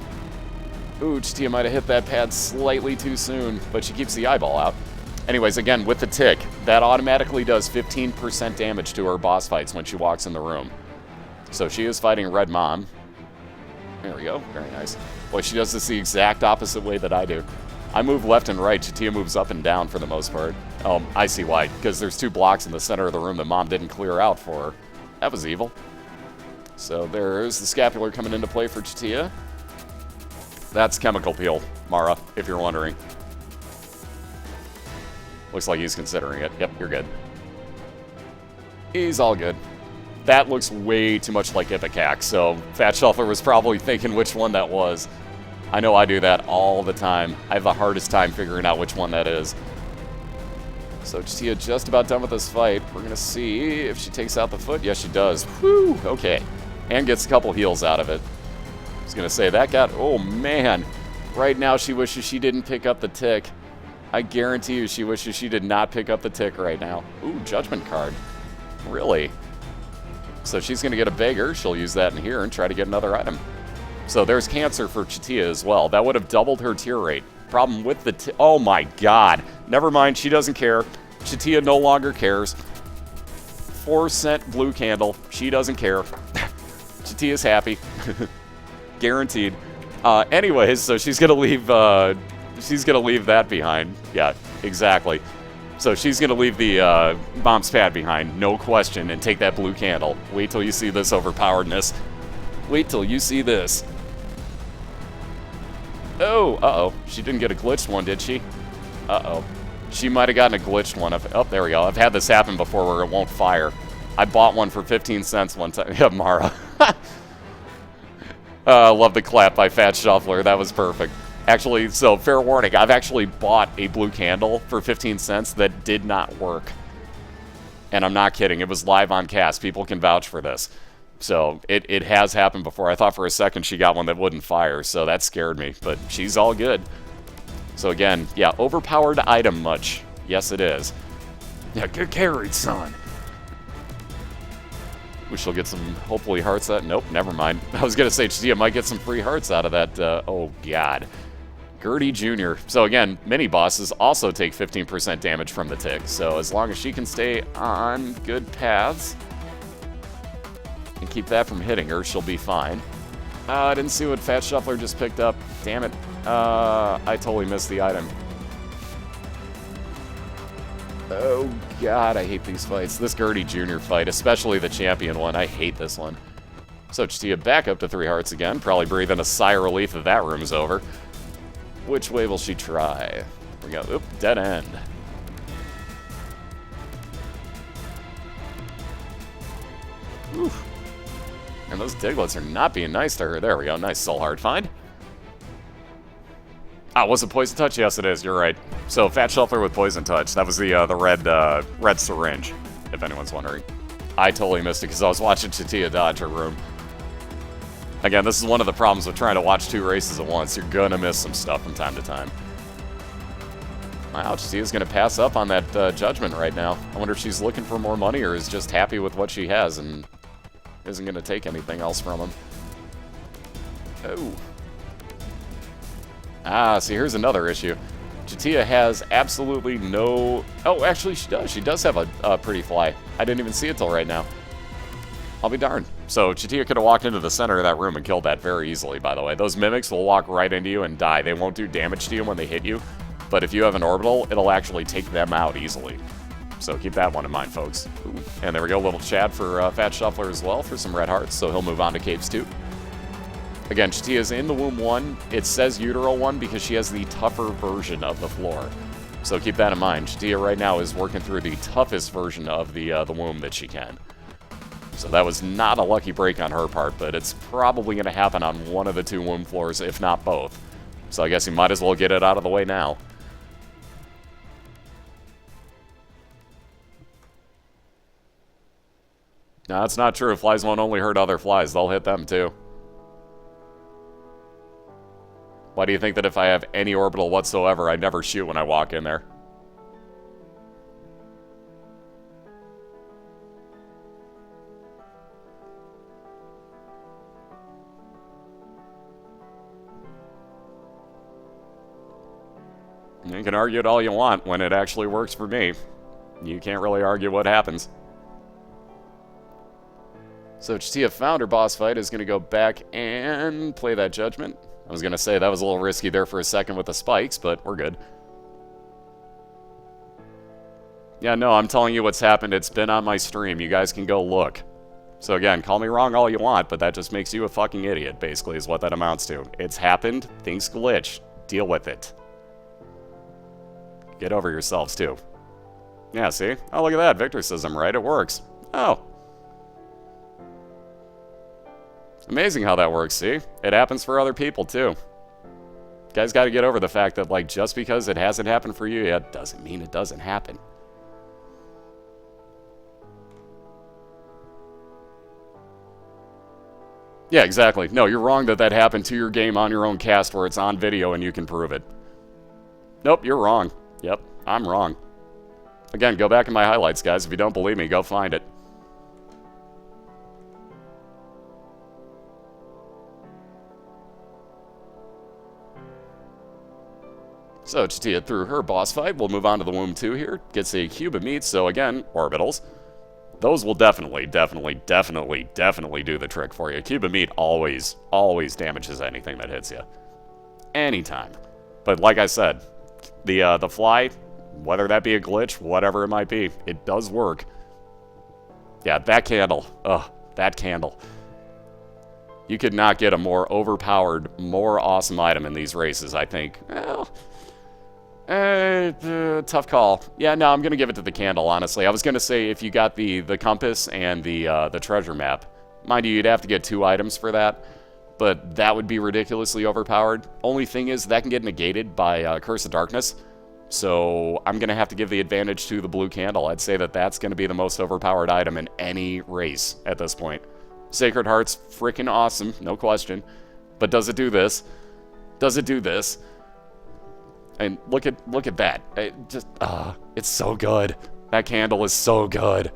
Ooh, Chatia might have hit that pad slightly too soon, but she keeps the eyeball out. Anyways, again, with the tick, that automatically does 15% damage to her boss fights when she walks in the room. So she is fighting Red Mom. There we go. Very nice. Boy, she does this the exact opposite way that I do. I move left and right. Chatia moves up and down for the most part. Oh, I see why. Because there's 2 blocks in the center of the room that Mom didn't clear out for her. That was evil. So there's the scapular coming into play for Chatia. That's chemical peel, Mara, if you're wondering. Looks like he's considering it. Yep, you're good. He's all good. That looks way too much like Ipecac, so Thefatshuffler was probably thinking which one that was. I know I do that all the time. I have the hardest time figuring out which one that is. So Chatia just about done with this fight. We're going to see if she takes out the foot. Yes, she does. Whew, okay. And gets a couple heals out of it. I was going to say, that got... Oh, man. Right now, she wishes she didn't pick up the tick. I guarantee you she wishes she did not pick up the tick right now. Ooh, Judgment card. Really? So she's going to get a beggar. She'll use that in here and try to get another item. So there's cancer for Chatia as well. That would have doubled her tier rate. Problem with the... Oh, my God. Never mind. She doesn't care. Chatia no longer cares. 4-cent blue candle. She doesn't care. Chatia's happy. Guaranteed. Anyways, so she's gonna leave that behind. Yeah, exactly. So she's gonna leave the bomb's pad behind, no question, and take that blue candle. Wait till you see this overpoweredness. Wait till you see this. Oh, uh-oh. She didn't get a glitched one, did she? Uh-oh. She might have gotten a glitched one. Oh, there we go. I've had this happen before where it won't fire. I bought one for 15 cents one time. Yeah, Mara. Love the clap by Thefatshuffler. That was perfect. Actually, so fair warning, I've actually bought a blue candle for 15 cents that did not work. And I'm not kidding. It was live on cast. People can vouch for this. So it has happened before. I thought for a second she got one that wouldn't fire, so that scared me. But she's all good. So again, yeah, overpowered item much. Yes, it is. Yeah, get carried, son. We shall get some, hopefully, hearts out. Nope, never mind. I was going to say, Chatia might get some free hearts out of that. Oh, God. Gertie Jr. So, again, mini-bosses also take 15% damage from the tick. So, as long as she can stay on good paths and keep that from hitting her, she'll be fine. I didn't see what Thefatshuffler just picked up. Damn it. I totally missed the item. Oh, God, I hate these fights. This Gertie Jr. fight, especially the champion one. I hate this one. So Chatia back up to 3 hearts again. Probably breathing a sigh of relief that that room's over. Which way will she try? Here we go. Oop, dead end. Oof. And those Diglets are not being nice to her. There we go. Nice soul heart find. Ah, was it Poison Touch? Yes, it is. You're right. So, Thefatshuffler with Poison Touch. That was the red syringe, if anyone's wondering. I totally missed it because I was watching Chatia dodge her room. Again, this is one of the problems with trying to watch 2 races at once. You're going to miss some stuff from time to time. Wow, Chatia's going to pass up on that Judgment right now. I wonder if she's looking for more money or is just happy with what she has and isn't going to take anything else from him. Oh. Ah, see, here's another issue. Chatia has absolutely no... Oh, actually, she does. She does have a pretty fly. I didn't even see it till right now. I'll be darned. So, Chatia could have walked into the center of that room and killed that very easily, by the way. Those mimics will walk right into you and die. They won't do damage to you when they hit you. But if you have an orbital, it'll actually take them out easily. So, keep that one in mind, folks. Ooh. And there we go, little Chad for Thefatshuffler as well for some red hearts. So, he'll move on to Capes 2. Again, Chatia's in the womb 1. It says Utero 1 because she has the tougher version of the floor. So keep that in mind. Chatia right now is working through the toughest version of the womb that she can. So that was not a lucky break on her part, but it's probably going to happen on one of the two womb floors, if not both. So I guess you might as well get it out of the way now. No, that's not true. Flies won't only hurt other flies, they'll hit them too. Why do you think that if I have any orbital whatsoever, I never shoot when I walk in there? You can argue it all you want when it actually works for me. You can't really argue what happens. So Chatia Founder boss fight is going to go back and play that Judgment. I was going to say that was a little risky there for a second with the spikes, but we're good. Yeah, no, I'm telling you what's happened. It's been on my stream. You guys can go look. So again, call me wrong all you want, but that just makes you a fucking idiot, basically, is what that amounts to. It's happened. Things glitch. Deal with it. Get over yourselves, too. Yeah, see? Oh, look at that. Victor says I'm right. It works. Oh. Amazing how that works, see? It happens for other people, too. You guys got to get over the fact that, like, just because it hasn't happened for you yet doesn't mean it doesn't happen. Yeah, exactly. No, you're wrong that that happened to your game on your own cast where it's on video and you can prove it. Nope, you're wrong. Yep, I'm wrong. Again, go back in my highlights, guys. If you don't believe me, go find it. So, Chatia through her boss fight. We'll move on to the Womb 2 here. Gets a cube of meat, so again, orbitals. Those will definitely do the trick for you. Cube of meat always damages anything that hits you. Anytime. But like I said, the fly, whether that be a glitch, whatever it might be, it does work. Yeah, that candle. Ugh, that candle. You could not get a more overpowered, more awesome item in these races, I think. Well, tough call. Yeah, no, I'm going to give it to the candle, honestly. I was going to say if you got the compass and the treasure map. Mind you, you'd have to get 2 items for that, but that would be ridiculously overpowered. Only thing is, that can get negated by Curse of Darkness, so I'm going to have to give the advantage to the blue candle. I'd say that that's going to be the most overpowered item in any race at this point. Sacred Heart's freaking awesome, no question, but does it do this? Does it do this? And look at that. It's so good. That candle is so good.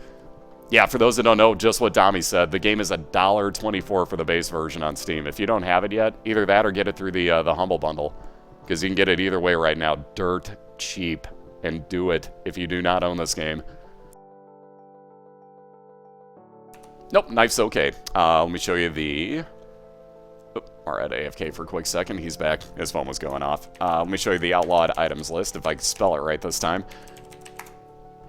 Yeah, for those that don't know just what Dami said, the game is $1.24 for the base version on Steam. If you don't have it yet, either that or get it through the Humble Bundle, because you can get it either way right now, dirt cheap. And do it if you do not own this game. Nope, knife's okay. Let me show you the... Or at AFK for a quick second. He's back. His phone was going off. Let me show you the outlawed items list, if I can spell it right this time.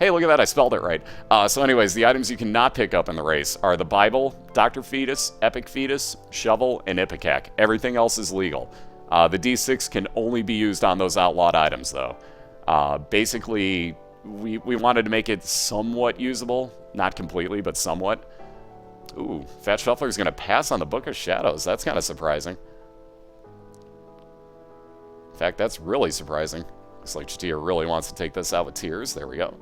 Hey, look at that. I spelled it right. So anyways, the items you cannot pick up in the race are the Bible, Dr. Fetus, Epic Fetus, Shovel, and Ipecac. Everything else is legal. The D6 can only be used on those outlawed items, though. Basically, we wanted to make it somewhat usable. Not completely, but somewhat. Ooh, Thefatshuffler is going to pass on the Book of Shadows. That's kind of surprising. In fact, that's really surprising. Looks like Chatia really wants to take this out with tears. There we go.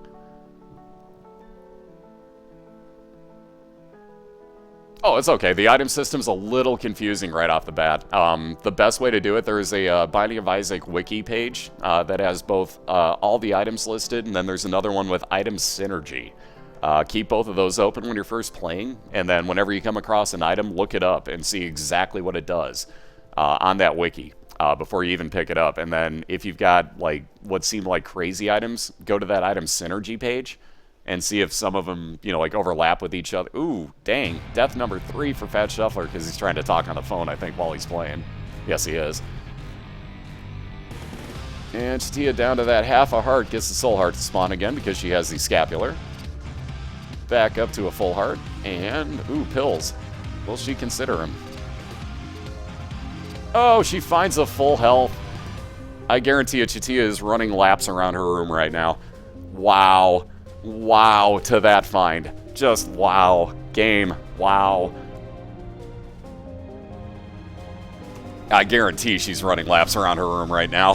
Oh, it's okay. The item system's a little confusing right off the bat. The best way to do it, there is a Binding of Isaac wiki page that has both all the items listed, and then there's another one with item synergy. Keep both of those open when you're first playing, and then whenever you come across an item, look it up and see exactly what it does on that wiki before you even pick it up. And then if you've got like what seem like crazy items, go to that item synergy page and see if some of them, you know, like overlap with each other. Ooh, dang. Death number 3 for Thefatshuffler because he's trying to talk on the phone, I think, while he's playing. Yes, he is. And Chatia down to that half a heart, gets the soul heart to spawn again because she has the scapular. Back up to a full heart, and, ooh, pills. Will she consider him? Oh, she finds a full health. I guarantee you Chatia is running laps around her room right now. Wow. Wow to that find. Just wow. game. Wow. I guarantee she's running laps around her room right now.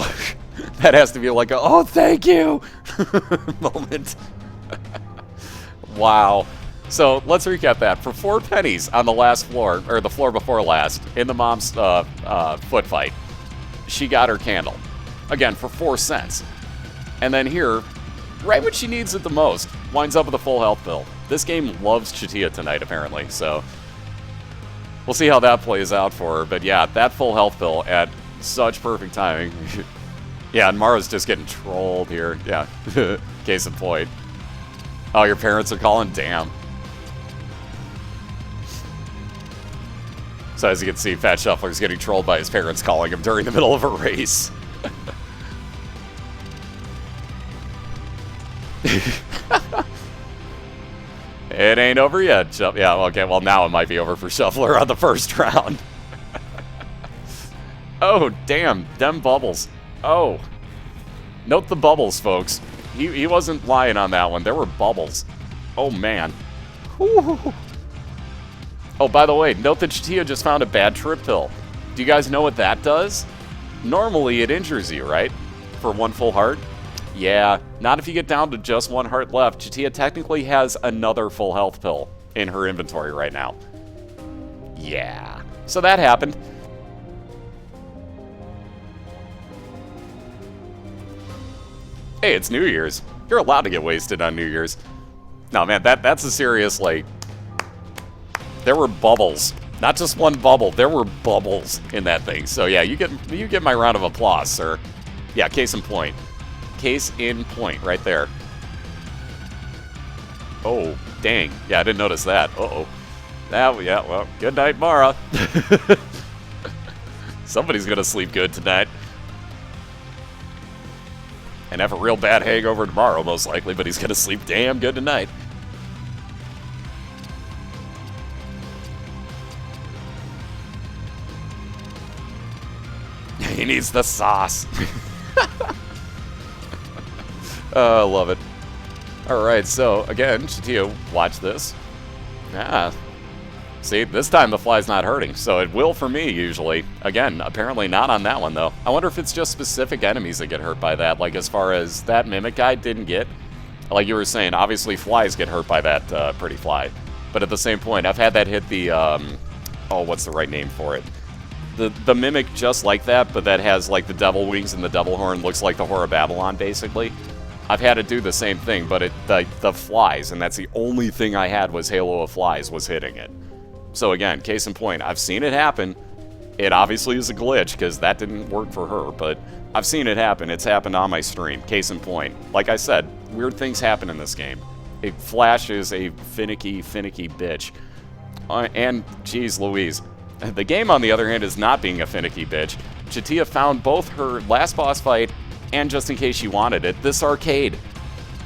That has to be like a, oh, thank you moment. Wow. So let's recap that. For 4 pennies on the last floor, or the floor before last, in the mom's foot fight, she got her candle. Again, for 4 cents. And then here, right when she needs it the most, winds up with a full health bill. This game loves Chatia tonight, apparently, so we'll see how that plays out for her. But yeah, that full health bill at such perfect timing. Yeah, and Mara's just getting trolled here. Yeah, case in point. Oh, your parents are calling? Damn. So as you can see, Thefatshuffler's getting trolled by his parents calling him during the middle of a race. It ain't over yet. Yeah, okay, well now it might be over for Shuffler on the first round. Oh, damn, them bubbles. Oh. Note the bubbles, folks. He wasn't lying on that one. There were bubbles. Oh, man. Whew. Oh, by the way, note that Chatia just found a bad trip pill. Do you guys know what that does? Normally, it injures you, right? For 1 full heart? Yeah, not if you get down to just 1 heart left. Chatia technically has another full health pill in her inventory right now. Yeah. So that happened. Hey, it's New Year's. You're allowed to get wasted on New Year's. No, man, that's a serious, like... There were bubbles. Not just 1 bubble. There were bubbles in that thing. So yeah, you get my round of applause, sir. Yeah, case in point. Case in point, right there. Oh, dang. Yeah, I didn't notice that. Uh-oh. Yeah, well, good night, Mara. Somebody's gonna sleep good tonight. And have a real bad hangover tomorrow, most likely, but he's gonna sleep damn good tonight. He needs the sauce. I love it. Alright, so, again, Chatia, watch this. Ah. See, this time the fly's not hurting, so it will for me, usually. Again, apparently not on that one, though. I wonder if it's just specific enemies that get hurt by that, like as far as that Mimic guy didn't get. Like you were saying, obviously flies get hurt by that pretty fly. But at the same point, I've had that hit the, oh, what's the right name for it? The Mimic just like that, but that has, like, the devil wings and the devil horn, looks like the Whore of Babylon, basically. I've had it do the same thing, but the flies, and that's the only thing I had was Halo of Flies was hitting it. So again, case in point, I've seen it happen. It obviously is a glitch, because that didn't work for her, but I've seen it happen. It's happened on my stream, case in point. Like I said, weird things happen in this game. Flash is a finicky bitch. And, geez Louise, the game, on the other hand, is not being a finicky bitch. Chatia found both her last boss fight, and just in case she wanted it, this arcade.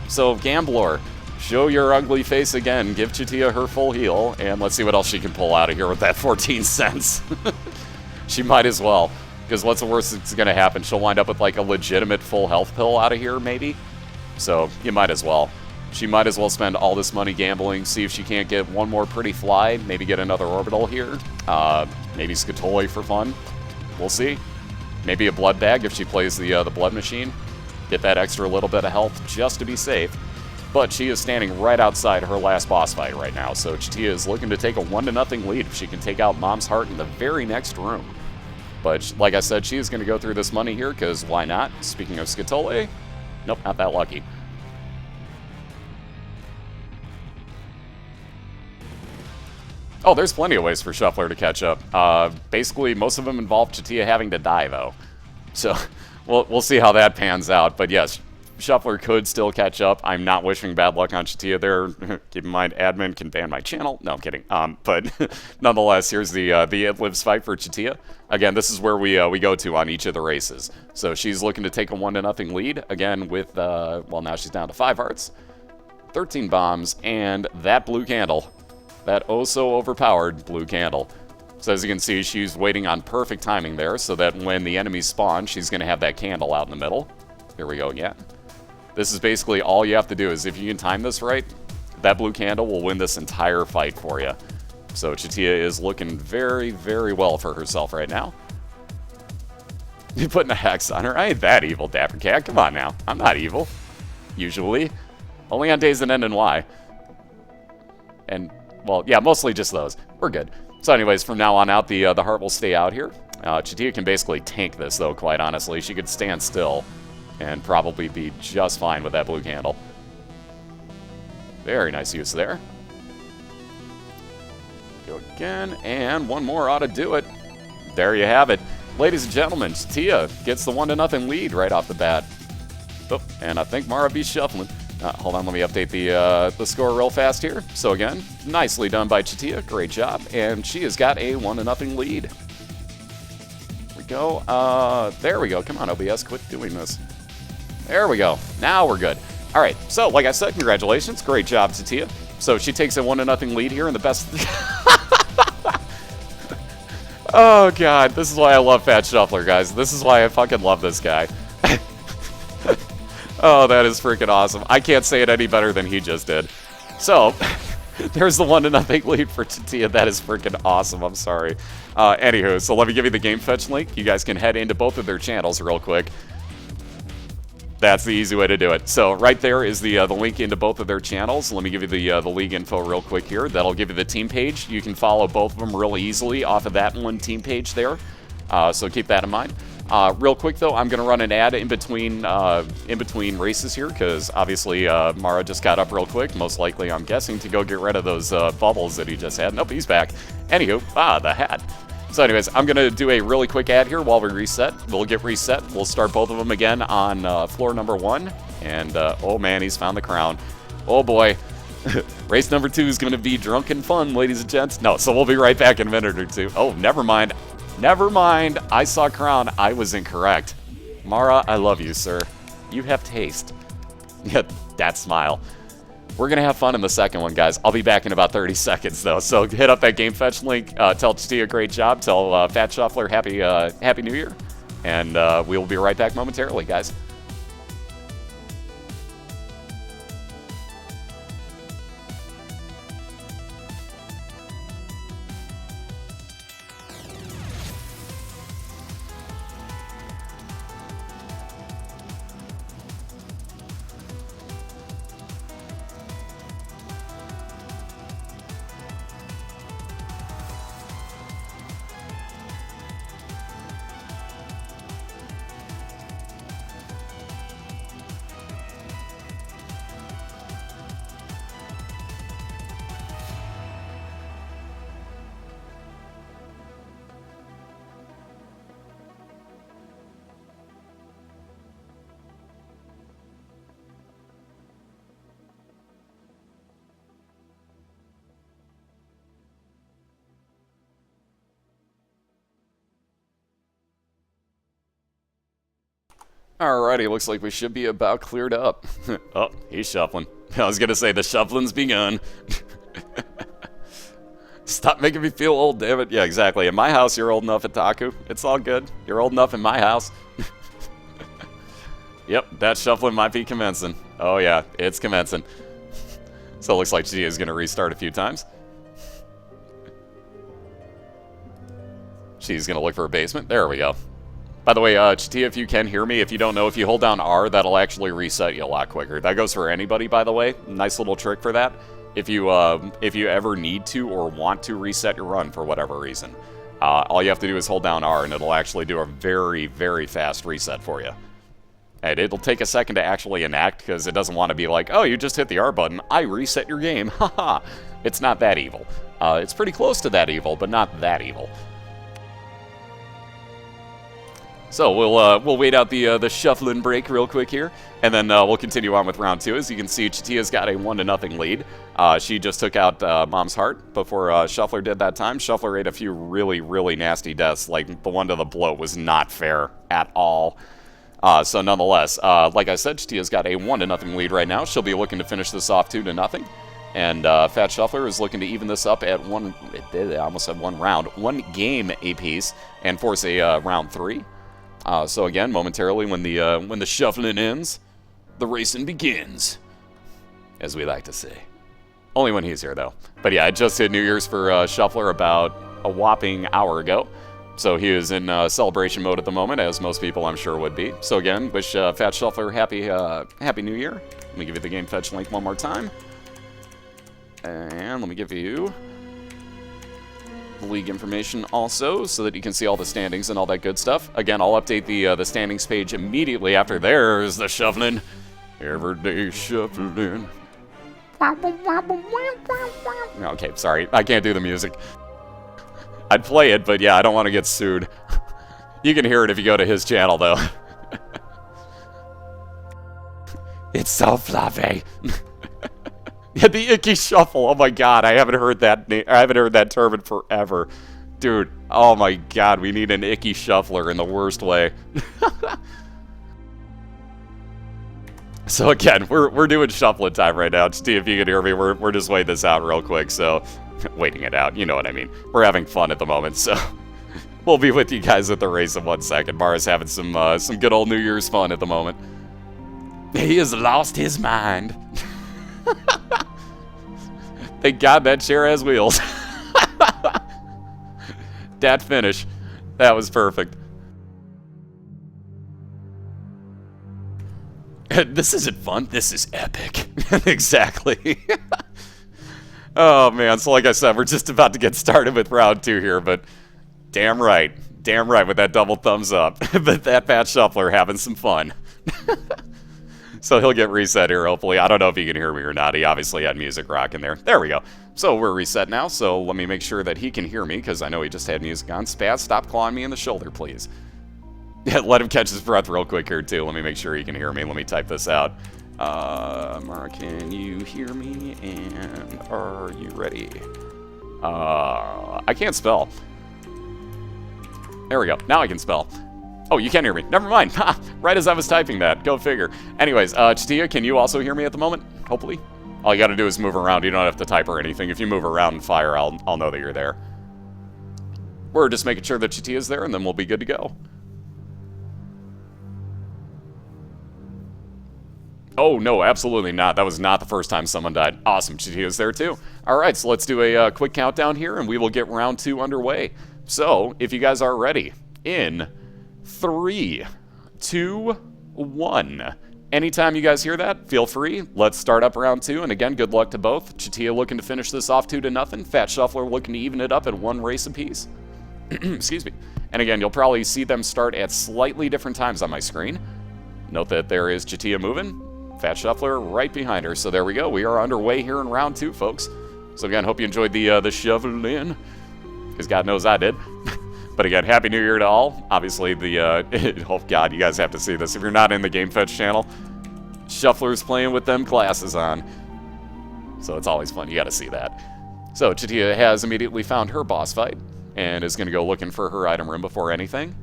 So, Gambler, show your ugly face again, give Chatia her full heal, and let's see what else she can pull out of here with that 14 cents. She might as well, because what's the worst that's going to happen? She'll wind up with like a legitimate full health pill out of here, maybe? So, you might as well. She might as well spend all this money gambling, see if she can't get 1 more pretty fly, maybe get another orbital here, maybe Scatoli for fun. We'll see. Maybe a blood bag if she plays the blood machine. Get that extra little bit of health just to be safe. But she is standing right outside her last boss fight right now, so Chatia is looking to take a 1-0 lead if she can take out Mom's Heart in the very next room. But like I said, she is going to go through this money here, because why not? Speaking of Scatoli, nope, not that lucky. Oh, there's plenty of ways for Shuffler to catch up. Basically, most of them involve Chatia having to die, though. So, we'll see how that pans out. But yes, Shuffler could still catch up. I'm not wishing bad luck on Chatia there. Keep in mind, admin can ban my channel. No, I'm kidding. But nonetheless, here's the It Lives fight for Chatia. Again, this is where we go to on each of the races. So she's looking to take a 1-0 lead. Again, with, well, now she's down to 5 hearts, 13 bombs, and that blue candle. That oh-so-overpowered blue candle. So as you can see, she's waiting on perfect timing there, so that when the enemies spawn, she's going to have that candle out in the middle. Here we go again. This is basically all you have to do, is if you can time this right, that blue candle will win this entire fight for you. So Chatia is looking very, very well for herself right now. You putting a hex on her? I ain't that evil, Dapper Cat. Come on now. I'm not evil. Usually. Only on days that end in Y. And, well, yeah, mostly just those. We're good. So anyways, from now on out, the heart will stay out here. Chatia can basically tank this, though, quite honestly. She could stand still and probably be just fine with that blue candle. Very nice use there. Go again, and one more ought to do it. There you have it. Ladies and gentlemen, Chatia gets the 1-0 lead right off the bat. Oh, and I think Mara be shuffling. Hold on, let me update the score real fast here. So again, nicely done by Chatia. Great job. And she has got a 1-0 lead. There we go. There we go. Come on, OBS, quit doing this. There we go. Now we're good. All right, so like I said, congratulations. Great job, Chatia. So she takes a 1-0 lead here in the best... Oh, God. This is why I love Thefatshuffler, guys. This is why I fucking love this guy. Oh, that is freaking awesome. I can't say it any better than he just did. So, there's the 1-0 lead for Chatia. That is freaking awesome. I'm sorry. Anywho, so let me give you the game fetch link. You guys can head into both of their channels real quick. That's the easy way to do it. So right there is the link into both of their channels. Let me give you the league info real quick here. That'll give you the team page. You can follow both of them real easily off of that one team page there. So keep that in mind. Real quick though, I'm gonna run an ad in between races here because obviously Mara just got up real quick. Most likely, I'm guessing, to go get rid of those bubbles that he just had. Nope, he's back. Anywho, the hat. So anyways, I'm going to do a really quick ad here while we reset. We'll get reset. We'll start both of them again on floor number 1. And, oh man, he's found the crown. Oh boy. Race number 2 is going to be drunken fun, ladies and gents. No, so we'll be right back in a minute or two. Oh, never mind. Never mind. I saw crown. I was incorrect. Mara, I love you, sir. You have taste. Yeah, that smile. We're going to have fun in the second one, guys. I'll be back in about 30 seconds, though. So hit up that game fetch link. Tell Chatia great job. Tell Thefatshuffler Happy New Year. And we will be right back momentarily, guys. Alrighty, looks like we should be about cleared up. Oh, he's shuffling. I was gonna say, the shuffling's begun. Stop making me feel old, damn it. Yeah, exactly. In my house, you're old enough, Itaku. It's all good. You're old enough in my house. Yep, that shuffling might be commencing. Oh yeah, it's commencing. So it looks like she is gonna restart a few times. She's gonna look for a basement. There we go. By the way, Chatia, if you can hear me, if you don't know, if you hold down R, that'll actually reset you a lot quicker. That goes for anybody, by the way. Nice little trick for that. If you ever need to or want to reset your run for whatever reason, all you have to do is hold down R, and it'll actually do a very, very fast reset for you. And it'll take a second to actually enact, because it doesn't want to be like, oh, you just hit the R button, I reset your game, haha. It's not that evil. It's pretty close to that evil, but not that evil. So we'll wait out the shuffling break real quick here, and then we'll continue on with round 2. As you can see, Chatia's got a 1-0 lead. She just took out Mom's heart before Shuffler did that time. Shuffler ate a few really, really nasty deaths. Like, the one to the bloat was not fair at all. So nonetheless, like I said, Chatia's got a 1-0 lead right now. She'll be looking to finish this off 2-0. And Thefatshuffler is looking to even this up at I almost said one round, 1 game apiece, and force a round 3. So again, momentarily, when the shuffling ends, the racing begins, as we like to say. Only when he's here, though. But yeah, I just hit New Year's for Shuffler about a whopping hour ago. So he is in celebration mode at the moment, as most people I'm sure would be. So again, wish Thefatshuffler happy New Year. Let me give you the game fetch link one more time. And let me give you the league information also, so that you can see all the standings and all that good stuff. Again, I'll update the standings page immediately after there's the shuffling. Everyday shuffling. Okay, sorry. I can't do the music. I'd play it, but yeah, I don't want to get sued. You can hear it if you go to his channel, though. It's so fluffy. Yeah, the icky shuffle. Oh my god, I haven't heard that term in forever. Dude, oh my god, we need an icky shuffler in the worst way. So again, we're doing shuffling time right now. Just see if you can hear me. We're just waiting this out real quick, so waiting it out, you know what I mean. We're having fun at the moment, so we'll be with you guys at the race in 1 second. Mara's having some good old New Year's fun at the moment. He has lost his mind. Thank God that chair has wheels. That finish. That was perfect. This isn't fun. This is epic. Exactly. Oh, man. So like I said, we're just about to get started with round 2 here, but damn right. Damn right with that double thumbs up. But Thefatshuffler having some fun. So he'll get reset here, hopefully. I don't know if he can hear me or not. He obviously had music rocking there. There we go. So we're reset now, so let me make sure that he can hear me, because I know he just had music on. Spaz, stop clawing me in the shoulder, please. Yeah, let him catch his breath real quick here, too. Let me make sure he can hear me. Let me type this out. Mara, can you hear me? And are you ready? I can't spell. There we go. Now I can spell. Oh, you can't hear me. Never mind. Ha! Right as I was typing that. Go figure. Anyways, Chatia, can you also hear me at the moment? Hopefully. All you gotta do is move around. You don't have to type or anything. If you move around and fire, I'll know that you're there. We're just making sure that Chatia's there, and then we'll be good to go. Oh, no, absolutely not. That was not the first time someone died. Awesome, Chatia's there too. All right, so let's do a quick countdown here, and we will get round 2 underway. So, if you guys are ready, in 3, 2, 1. Anytime you guys hear that, feel free. Let's start up round 2, and again, good luck to both. Chatia looking to finish this off 2-0. Thefatshuffler looking to even it up at 1 race apiece. Excuse me. And again, you'll probably see them start at slightly different times on my screen. Note that there is Chatia moving. Thefatshuffler right behind her. So there we go. We are underway here in round 2, folks. So again, hope you enjoyed the shovel in, because God knows I did. But again, Happy New Year to all. Obviously, oh God, you guys have to see this. If you're not in the Game Fetch channel, Shuffler's playing with them glasses on. So it's always fun. You got to see that. So Chatia has immediately found her boss fight and is going to go looking for her item room before anything.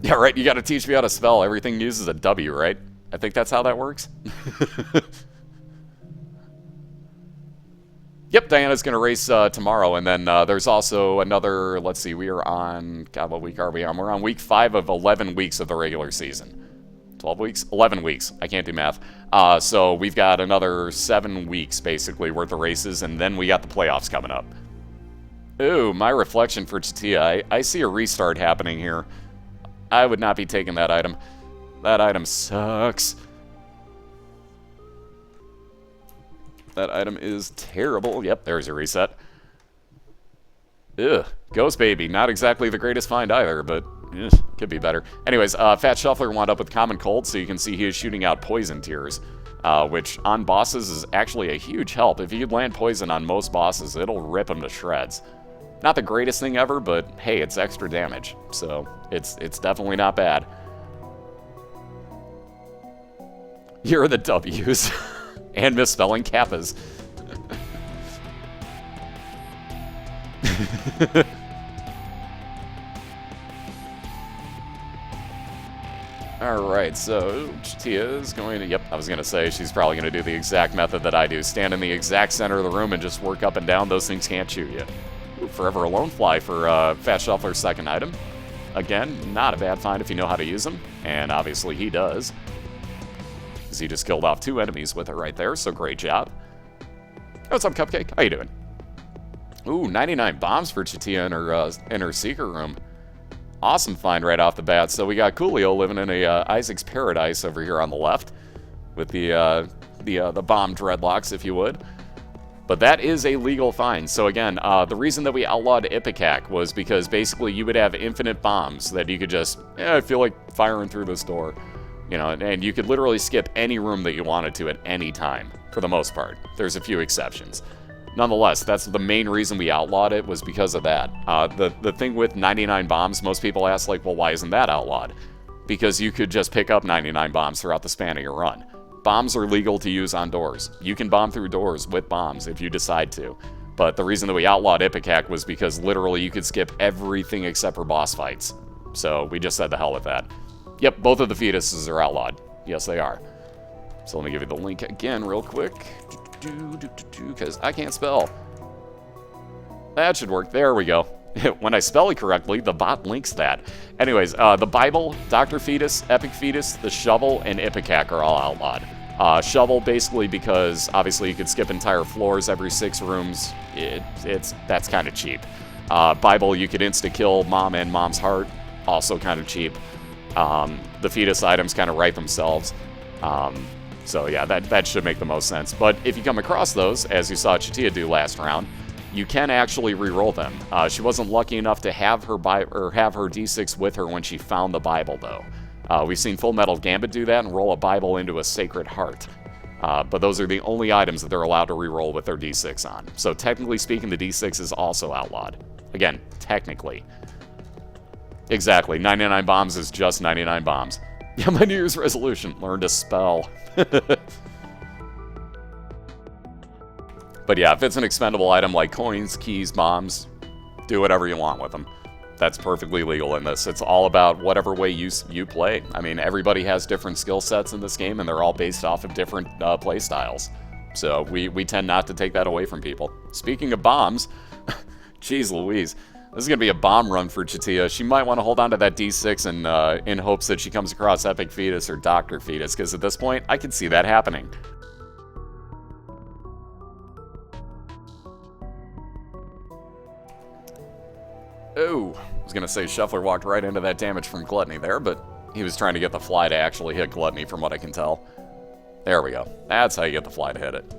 Yeah, right. You got to teach me how to spell. Everything uses a W, right? I think that's how that works. Yep, Diana's going to race tomorrow, and then there's also another, let's see, we are on, God, what week are we on? We're on week 5 of 11 weeks of the regular season. 12 weeks? 11 weeks. I can't do math. So we've got another 7 weeks, basically, worth of races, and then we got the playoffs coming up. Ooh, my reflection for Chatia. I see a restart happening here. I would not be taking that item. That item sucks. That item is terrible. Yep, there's your reset. Ugh, Ghost Baby. Not exactly the greatest find either, but could be better. Anyways, Thefatshuffler wound up with Common Cold, so you can see he is shooting out Poison Tears, which on bosses is actually a huge help. If you land Poison on most bosses, it'll rip them to shreds. Not the greatest thing ever, but hey, it's extra damage, so it's definitely not bad. Here are the W's. And misspelling kappas. Alright, so Chatia is going to... Yep, I was going to say she's probably going to do the exact method that I do. Stand in the exact center of the room and just work up and down. Those things can't shoot you. Ooh, Forever Alone Fly for Thefatshuffler's second item. Again, not a bad find if you know how to use them. And obviously he does. because he just killed off 2 enemies with it right there, so great job. What's up, Cupcake? How you doing? Ooh, 99 bombs for Chatia in her secret room. Awesome find right off the bat. So we got Coolio living in a Isaac's Paradise over here on the left with the bomb dreadlocks, if you would. But that is a legal find. So again, the reason that we outlawed Ipecac was because basically you would have infinite bombs that you could just, I feel like firing through this door. You know, and you could literally skip any room that you wanted to at any time, for the most part. There's a few exceptions. Nonetheless, that's the main reason we outlawed it, was because of that. The thing with 99 bombs, most people ask, like, well, why isn't that outlawed? Because you could just pick up 99 bombs throughout the span of your run. Bombs are legal to use on doors. You can bomb through doors with bombs if you decide to. But the reason that we outlawed Ipecac was because literally you could skip everything except for boss fights. So we just said the hell with that. Yep, both of the fetuses are outlawed. Yes, they are. So let me give you the link again real quick. Because I can't spell. That should work. There we go. When I spell it correctly, the bot links that. Anyways, the Bible, Dr. Fetus, Epic Fetus, the Shovel, and Ipecac are all outlawed. Shovel, basically because, obviously, you could skip entire floors every 6 rooms. That's kind of cheap. Bible, you could insta-kill Mom and Mom's Heart. Also kind of cheap. The fetus items kind of write themselves. So yeah, that should make the most sense. But if you come across those, as you saw Chatia do last round, you can actually re-roll them. She wasn't lucky enough to have her have her D6 with her when she found the Bible, though. We've seen Full Metal Gambit do that and roll a Bible into a Sacred Heart. But those are the only items that they're allowed to re-roll with their D6 on. So technically speaking, the D6 is also outlawed. Again, technically. Exactly, 99 bombs is just 99 bombs. Yeah, my New Year's resolution, learn to spell. But yeah, if it's an expendable item like coins, keys, bombs, do whatever you want with them. That's perfectly legal in this. It's all about whatever way you play. I mean, everybody has different skill sets in this game, and they're all based off of different play styles. So we tend not to take that away from people. Speaking of bombs, jeez Louise. This is going to be a bomb run for Chatia. She might want to hold on to that D6 and in hopes that she comes across Epic Fetus or Dr. Fetus, because at this point, I can see that happening. Oh, I was going to say Shuffler walked right into that damage from Gluttony there, but he was trying to get the fly to actually hit Gluttony from what I can tell. There we go. That's how you get the fly to hit it.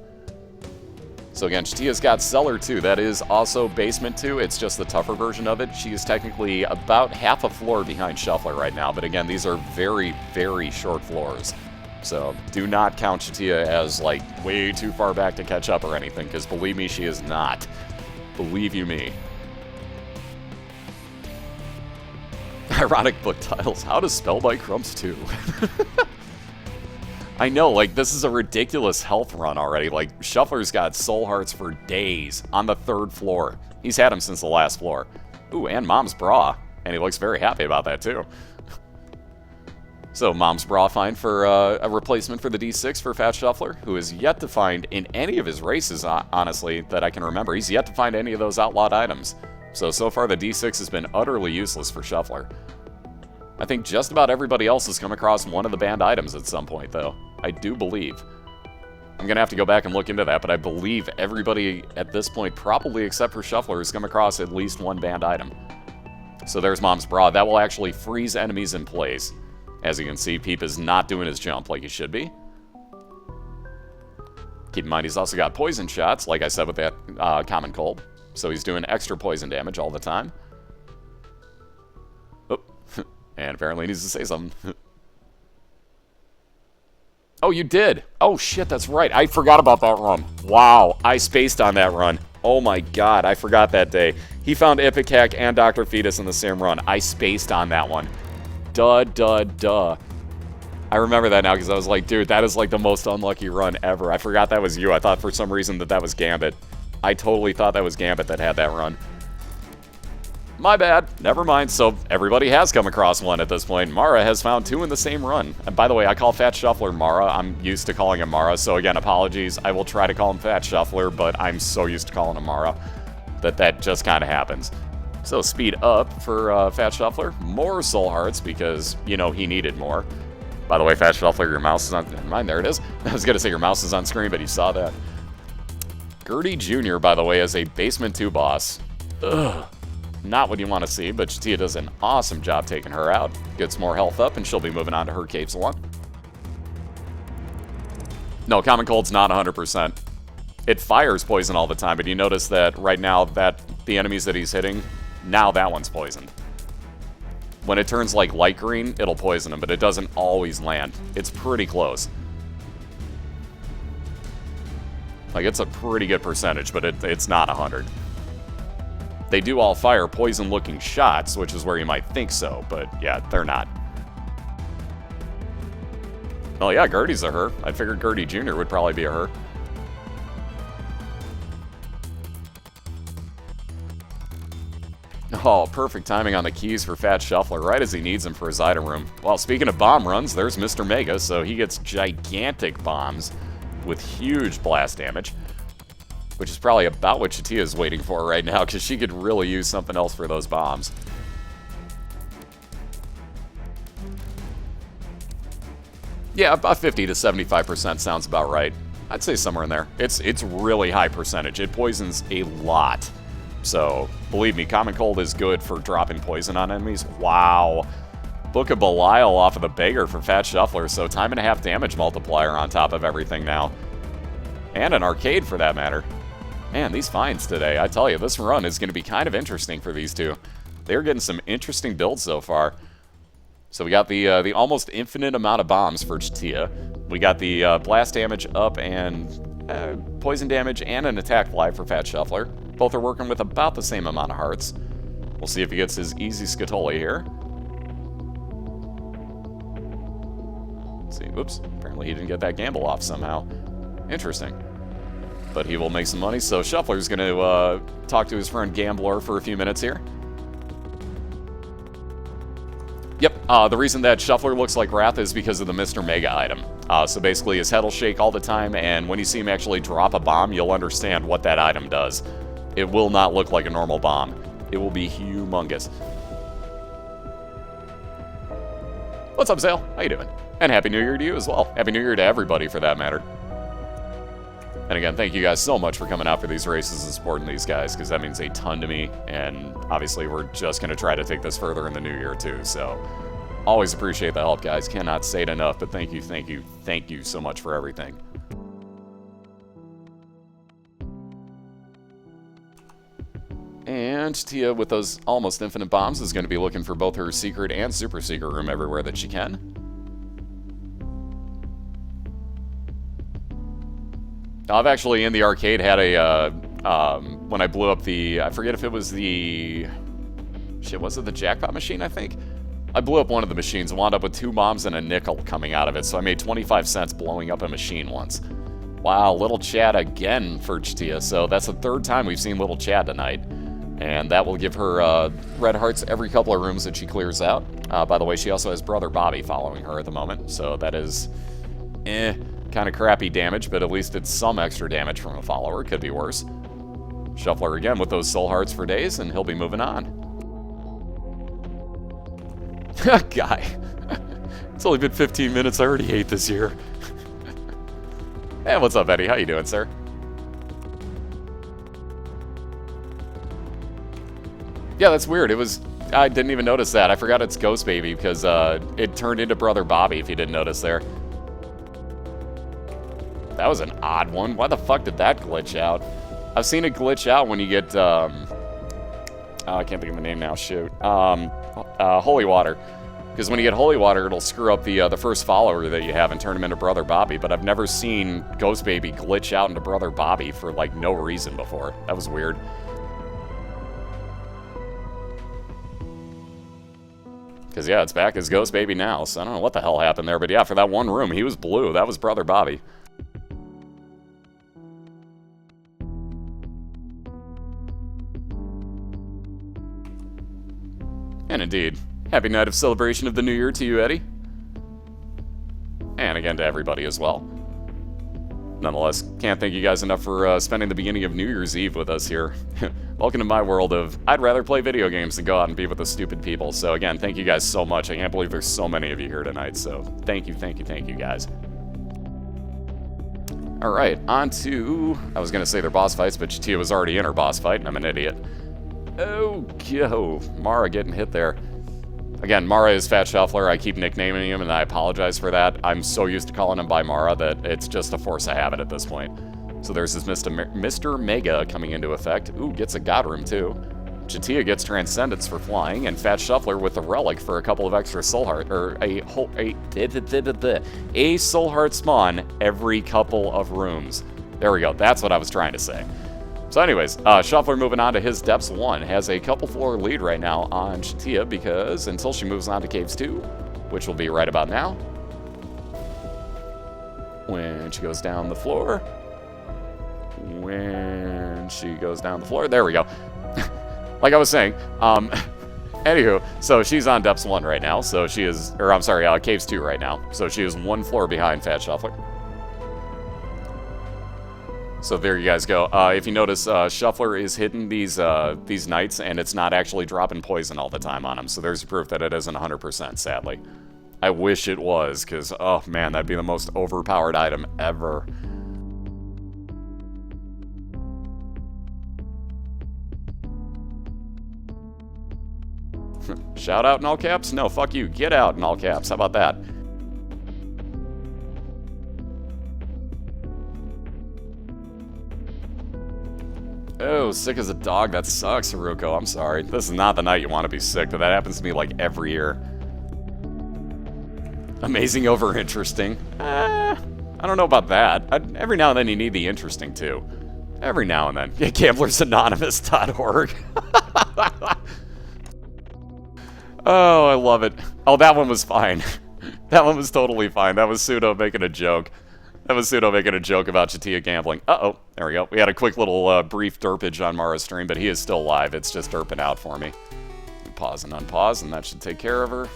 So again, Chatia's got Cellar 2. That is also Basement 2. It's just the tougher version of it. She is technically about half a floor behind Shuffler right now. But again, these are very, very short floors. So do not count Chatia as, like, way too far back to catch up or anything. Because believe me, she is not. Believe you me. Ironic book titles. How to spell by Crumps 2. I know, like, this is a ridiculous health run already. Like, Shuffler's got soul hearts for days on the 3rd floor. He's had them since the last floor. Ooh, and Mom's Bra. And he looks very happy about that, too. So, Mom's Bra find for a replacement for the D6 for Thefatshuffler, who is yet to find in any of his races, honestly, that I can remember. He's yet to find any of those outlawed items. So far the D6 has been utterly useless for Shuffler. I think just about everybody else has come across one of the banned items at some point, though. I do believe. I'm going to have to go back and look into that, but I believe everybody at this point, probably except for Shuffler, has come across at least one banned item. So there's Mom's Bra. That will actually freeze enemies in place. As you can see, Peep is not doing his jump like he should be. Keep in mind, he's also got poison shots, like I said with that Common Cold. So he's doing extra poison damage all the time. Oh, and apparently he needs to say something. Oh, you did? Oh, shit, that's right. I forgot about that run. Wow, I spaced on that run. Oh my god, I forgot that day. He found Ipecac and Dr. Fetus in the same run. I spaced on that one. Duh. I remember that now because I was like, dude, that is like the most unlucky run ever. I forgot that was you. I thought for some reason that was Gambit. I totally thought that was Gambit that had that run. My bad. Never mind. So everybody has come across one at this point. Mara has found 2 in the same run. And by the way, I call Thefatshuffler Mara. I'm used to calling him Mara. So again, apologies. I will try to call him Thefatshuffler, but I'm so used to calling him Mara that just kind of happens. So speed up for Thefatshuffler. More soul hearts because, you know, he needed more. By the way, Thefatshuffler, your mouse is on... Never mind, there it is. I was going to say your mouse is on screen, but you saw that. Gertie Jr., by the way, is a Basement 2 boss. Ugh. Not what you want to see, but Chatia does an awesome job taking her out. Gets more health up, and she'll be moving on to her Cave Salon. No, Common Cold's not 100%. It fires poison all the time, but you notice that right now that the enemies that he's hitting, now that one's poisoned. When it turns like light green, it'll poison them, but it doesn't always land. It's pretty close. Like, it's a pretty good percentage, but it's not 100. They do all fire poison-looking shots, which is where you might think so, but yeah, they're not. Oh yeah, Gertie's a her. I figured Gertie Jr. would probably be a her. Oh, perfect timing on the keys for Thefatshuffler, right as he needs them for his item room. Well, speaking of bomb runs, there's Mr. Mega, so he gets gigantic bombs with huge blast damage, which is probably about what Chatia is waiting for right now, because she could really use something else for those bombs. Yeah, about 50 to 75% sounds about right. I'd say somewhere in there. It's really high percentage. It poisons a lot. So, believe me, Common Cold is good for dropping poison on enemies. Wow. Book of Belial off of the Beggar for Thefatshuffler, so time and a half damage multiplier on top of everything now. And an arcade, for that matter. Man, these finds today, I tell you, this run is going to be kind of interesting for these two. They're getting some interesting builds so far. So we got the almost infinite amount of bombs for Chatia. We got the blast damage up and poison damage and an attack fly for Thefatshuffler. Both are working with about the same amount of hearts. We'll see if he gets his easy Scatoli here. Let's see, oops, apparently he didn't get that gamble off somehow. Interesting. But he will make some money, so Shuffler's going to talk to his friend Gambler for a few minutes here. Yep, the reason that Shuffler looks like Wrath is because of the Mr. Mega item. So basically his head will shake all the time, and when you see him actually drop a bomb, you'll understand what that item does. It will not look like a normal bomb. It will be humongous. What's up, Zale? How you doing? And Happy New Year to you as well. Happy New Year to everybody, for that matter. And again, thank you guys so much for coming out for these races and supporting these guys, because that means a ton to me. And obviously, we're just going to try to take this further in the new year, too. So, always appreciate the help, guys. Cannot say it enough, but thank you so much for everything. And Chatia, with those almost infinite bombs, is going to be looking for both her secret and super secret room everywhere that she can. I've actually, in the arcade, had a, when I blew up the, I forget if it was the, shit, was it the jackpot machine, I think? I blew up one of the machines and wound up with 2 bombs and a nickel coming out of it, so I made 25 cents blowing up a machine once. Wow, Little Chad again for Chatia, so that's the 3rd time we've seen Little Chad tonight. And that will give her red hearts every couple of rooms that she clears out. By the way, she also has Brother Bobby following her at the moment, so that is, kind of crappy damage, but at least it's some extra damage from a follower. Could be worse. Shuffler again with those soul hearts for days, and he'll be moving on. Guy. It's only been 15 minutes. I already hate this year. Hey, what's up, Eddie? How you doing, sir? Yeah, that's weird. I didn't even notice that. I forgot it's Ghost Baby because it turned into Brother Bobby, if you didn't notice there. That was an odd one. Why the fuck did that glitch out? I've seen it glitch out when you get, I can't think of the name now, shoot. Holy Water. Because when you get Holy Water, it'll screw up the first follower that you have and turn him into Brother Bobby. But I've never seen Ghost Baby glitch out into Brother Bobby for, like, no reason before. That was weird. Because, yeah, it's back as Ghost Baby now, so I don't know what the hell happened there. But, yeah, for that one room, he was blue. That was Brother Bobby. And indeed, happy night of celebration of the New Year to you, Eddie. And again to everybody as well. Nonetheless, can't thank you guys enough for spending the beginning of New Year's Eve with us here. Welcome to my world of, I'd rather play video games than go out and be with the stupid people. So again, thank you guys so much. I can't believe there's so many of you here tonight, so thank you guys. Alright, on to, I was going to say their boss fights, but Chatia was already in her boss fight, and I'm an idiot. Oh, Mara getting hit there. Again, Mara is Thefatshuffler. I keep nicknaming him, and I apologize for that. I'm so used to calling him by Mara that it's just a force of habit at this point. So there's this Mr. Mega coming into effect. Ooh, gets a God Room, too. Chatia gets Transcendence for flying, and Thefatshuffler with the Relic for a couple of extra Soul Heart, or a Soul Heart spawn every couple of rooms. There we go. That's what I was trying to say. So anyways, Shuffler moving on to his Depths 1 has a couple floor lead right now on Chatia because until she moves on to Caves 2, which will be right about now, when she goes down the floor, there we go. Like I was saying, anywho, so she's on Depths 1 right now, so she is, or I'm sorry, Caves 2 right now, so she is one floor behind Thefatshuffler. So there you guys go. If you notice, Shuffler is hitting these knights, and it's not actually dropping poison all the time on him. So there's proof that it isn't 100%, sadly. I wish it was, because, oh man, that'd be the most overpowered item ever. Shout out in all caps? No, fuck you. Get out in all caps. How about that? Oh, sick as a dog. That sucks, Haruko. I'm sorry. This is not the night you want to be sick, but that happens to me like every year. Amazing over interesting. I don't know about that. Every now and then you need the interesting, too. Every now and then. Yeah, GamblersAnonymous.org. Oh, I love it. Oh, that one was fine. That one was totally fine. That was Pseudo making a joke. That was Pseudo making a joke about Chatia gambling. Uh-oh. There we go. We had a quick little brief derpage on Mara's stream, but he is still live. It's just derping out for me. Pause and unpause, and that should take care of her.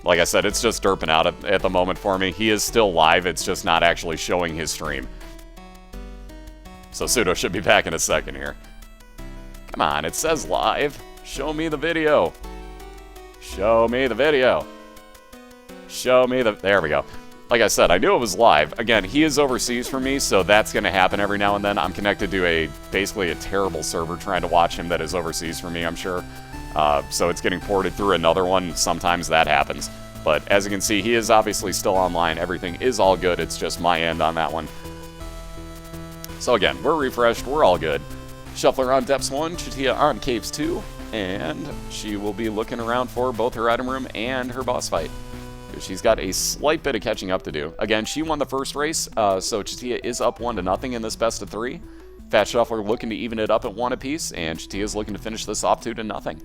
Like I said, it's just derping out at the moment for me. He is still live. It's just not actually showing his stream. So Pseudo should be back in a second here. Come on, it says live. Show me the video. Show me the video. Show me the... There we go. Like I said, I knew it was live. Again, he is overseas for me, so that's going to happen every now and then. I'm connected to basically a terrible server trying to watch him that is overseas for me, I'm sure. So it's getting ported through another one. Sometimes that happens. But as you can see, he is obviously still online. Everything is all good. It's just my end on that one. So again, we're refreshed. We're all good. Shuffler on Depths 1, Chatia on Caves 2, and she will be looking around for both her item room and her boss fight. She's got a slight bit of catching up to do. Again, she won the first race, so Chatia is up 1-0 in this best of 3. Thefatshuffler looking to even it up at 1 apiece, and Chatia is looking to finish this off 2-0.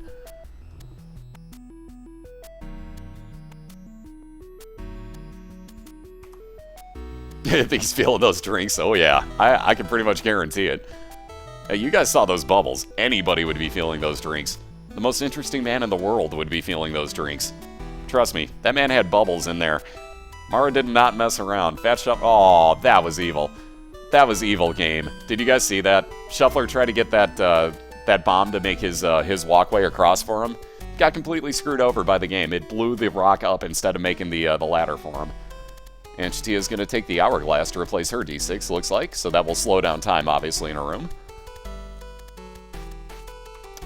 I think he's feeling those drinks. Oh yeah, I can pretty much guarantee it. You guys saw those bubbles. Anybody would be feeling those drinks. The most interesting man in the world would be feeling those drinks. Trust me, that man had bubbles in there. Mara did not mess around. Thefatshuffler, oh, that was evil. That was evil game. Did you guys see that? Shuffler tried to get that bomb to make his walkway across for him. Got completely screwed over by the game. It blew the rock up instead of making the ladder for him. And Chatia is going to take the Hourglass to replace her D6, looks like. So that will slow down time, obviously, in her room.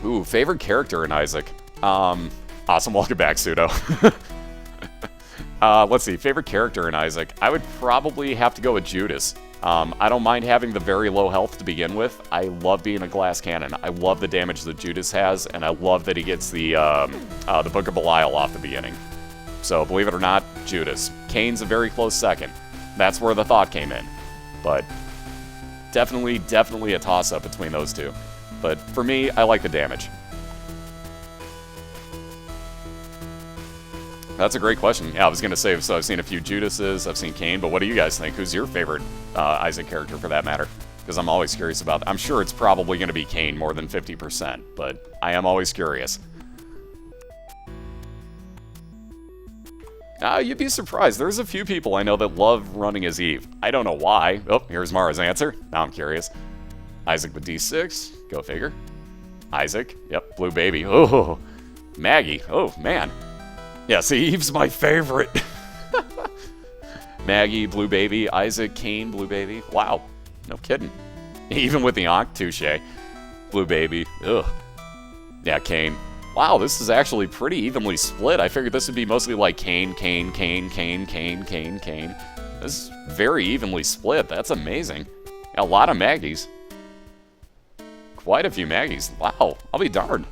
Ooh, favorite character in Isaac. Awesome, welcome back, Pseudo. Let's see, favorite character in Isaac. I would probably have to go with Judas. I don't mind having the very low health to begin with. I love being a glass cannon. I love the damage that Judas has, and I love that he gets the Book of Belial off the beginning. So, believe it or not, Judas. Kane's a very close second. That's where the thought came in. But definitely a toss-up between those two. But for me, I like the damage. That's a great question. Yeah, I was going to say, so I've seen a few Judases, I've seen Kane, but what do you guys think? Who's your favorite Isaac character for that matter? Because I'm always curious about that. I'm sure it's probably going to be Kane more than 50%, but I am always curious. You'd be surprised. There's a few people I know that love running as Eve. I don't know why. Oh, here's Mara's answer. Now I'm curious. Isaac with D6. Go figure. Isaac. Yep, blue baby. Oh, Maggie. Oh, man. Yeah, see, Eve's my favorite. Maggie, blue baby. Isaac, Cain, blue baby. Wow. No kidding. Even with the Ankh, touche. Blue baby. Ugh. Yeah, Cain. Wow, this is actually pretty evenly split. I figured this would be mostly like Cain, Cain, Cain, Cain, Cain, Cain, Cain. This is very evenly split. That's amazing. A lot of Maggies. Quite a few Maggies. Wow, I'll be darned.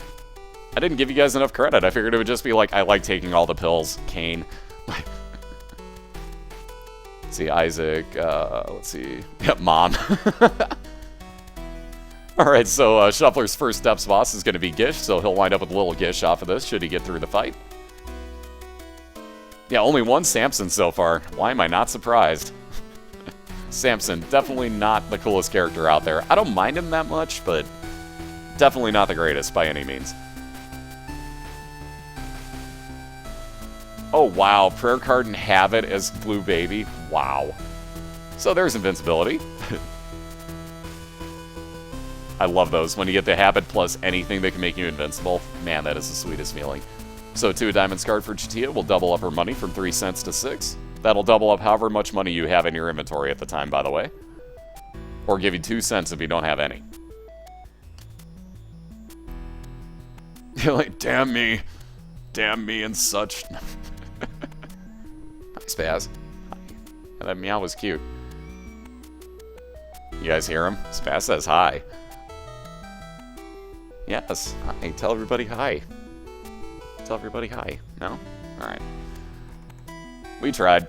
I didn't give you guys enough credit. I figured it would just be like, I like taking all the pills. Cain. Let's see, Isaac. Let's see. Yep, Mom. Alright, so Shuffler's first steps boss is going to be Gish, so he'll wind up with a little Gish off of this should he get through the fight. Yeah, only one Samson so far. Why am I not surprised? Samson, definitely not the coolest character out there. I don't mind him that much, but definitely not the greatest by any means. Oh, wow. Prayer card and have it as blue baby. Wow. So there's invincibility. I love those. When you get the habit plus anything that can make you invincible. Man, that is the sweetest feeling. So 2 diamonds card for Chatia will double up her money from 3 cents to 6. That'll double up however much money you have in your inventory at the time, by the way. Or give you 2 cents if you don't have any. You're like, damn me. Damn me and such. Hi, Spaz. Hi. That meow was cute. You guys hear him? Spaz says hi. Yes. Hi. Tell everybody hi. Tell everybody hi. No? Alright. We tried.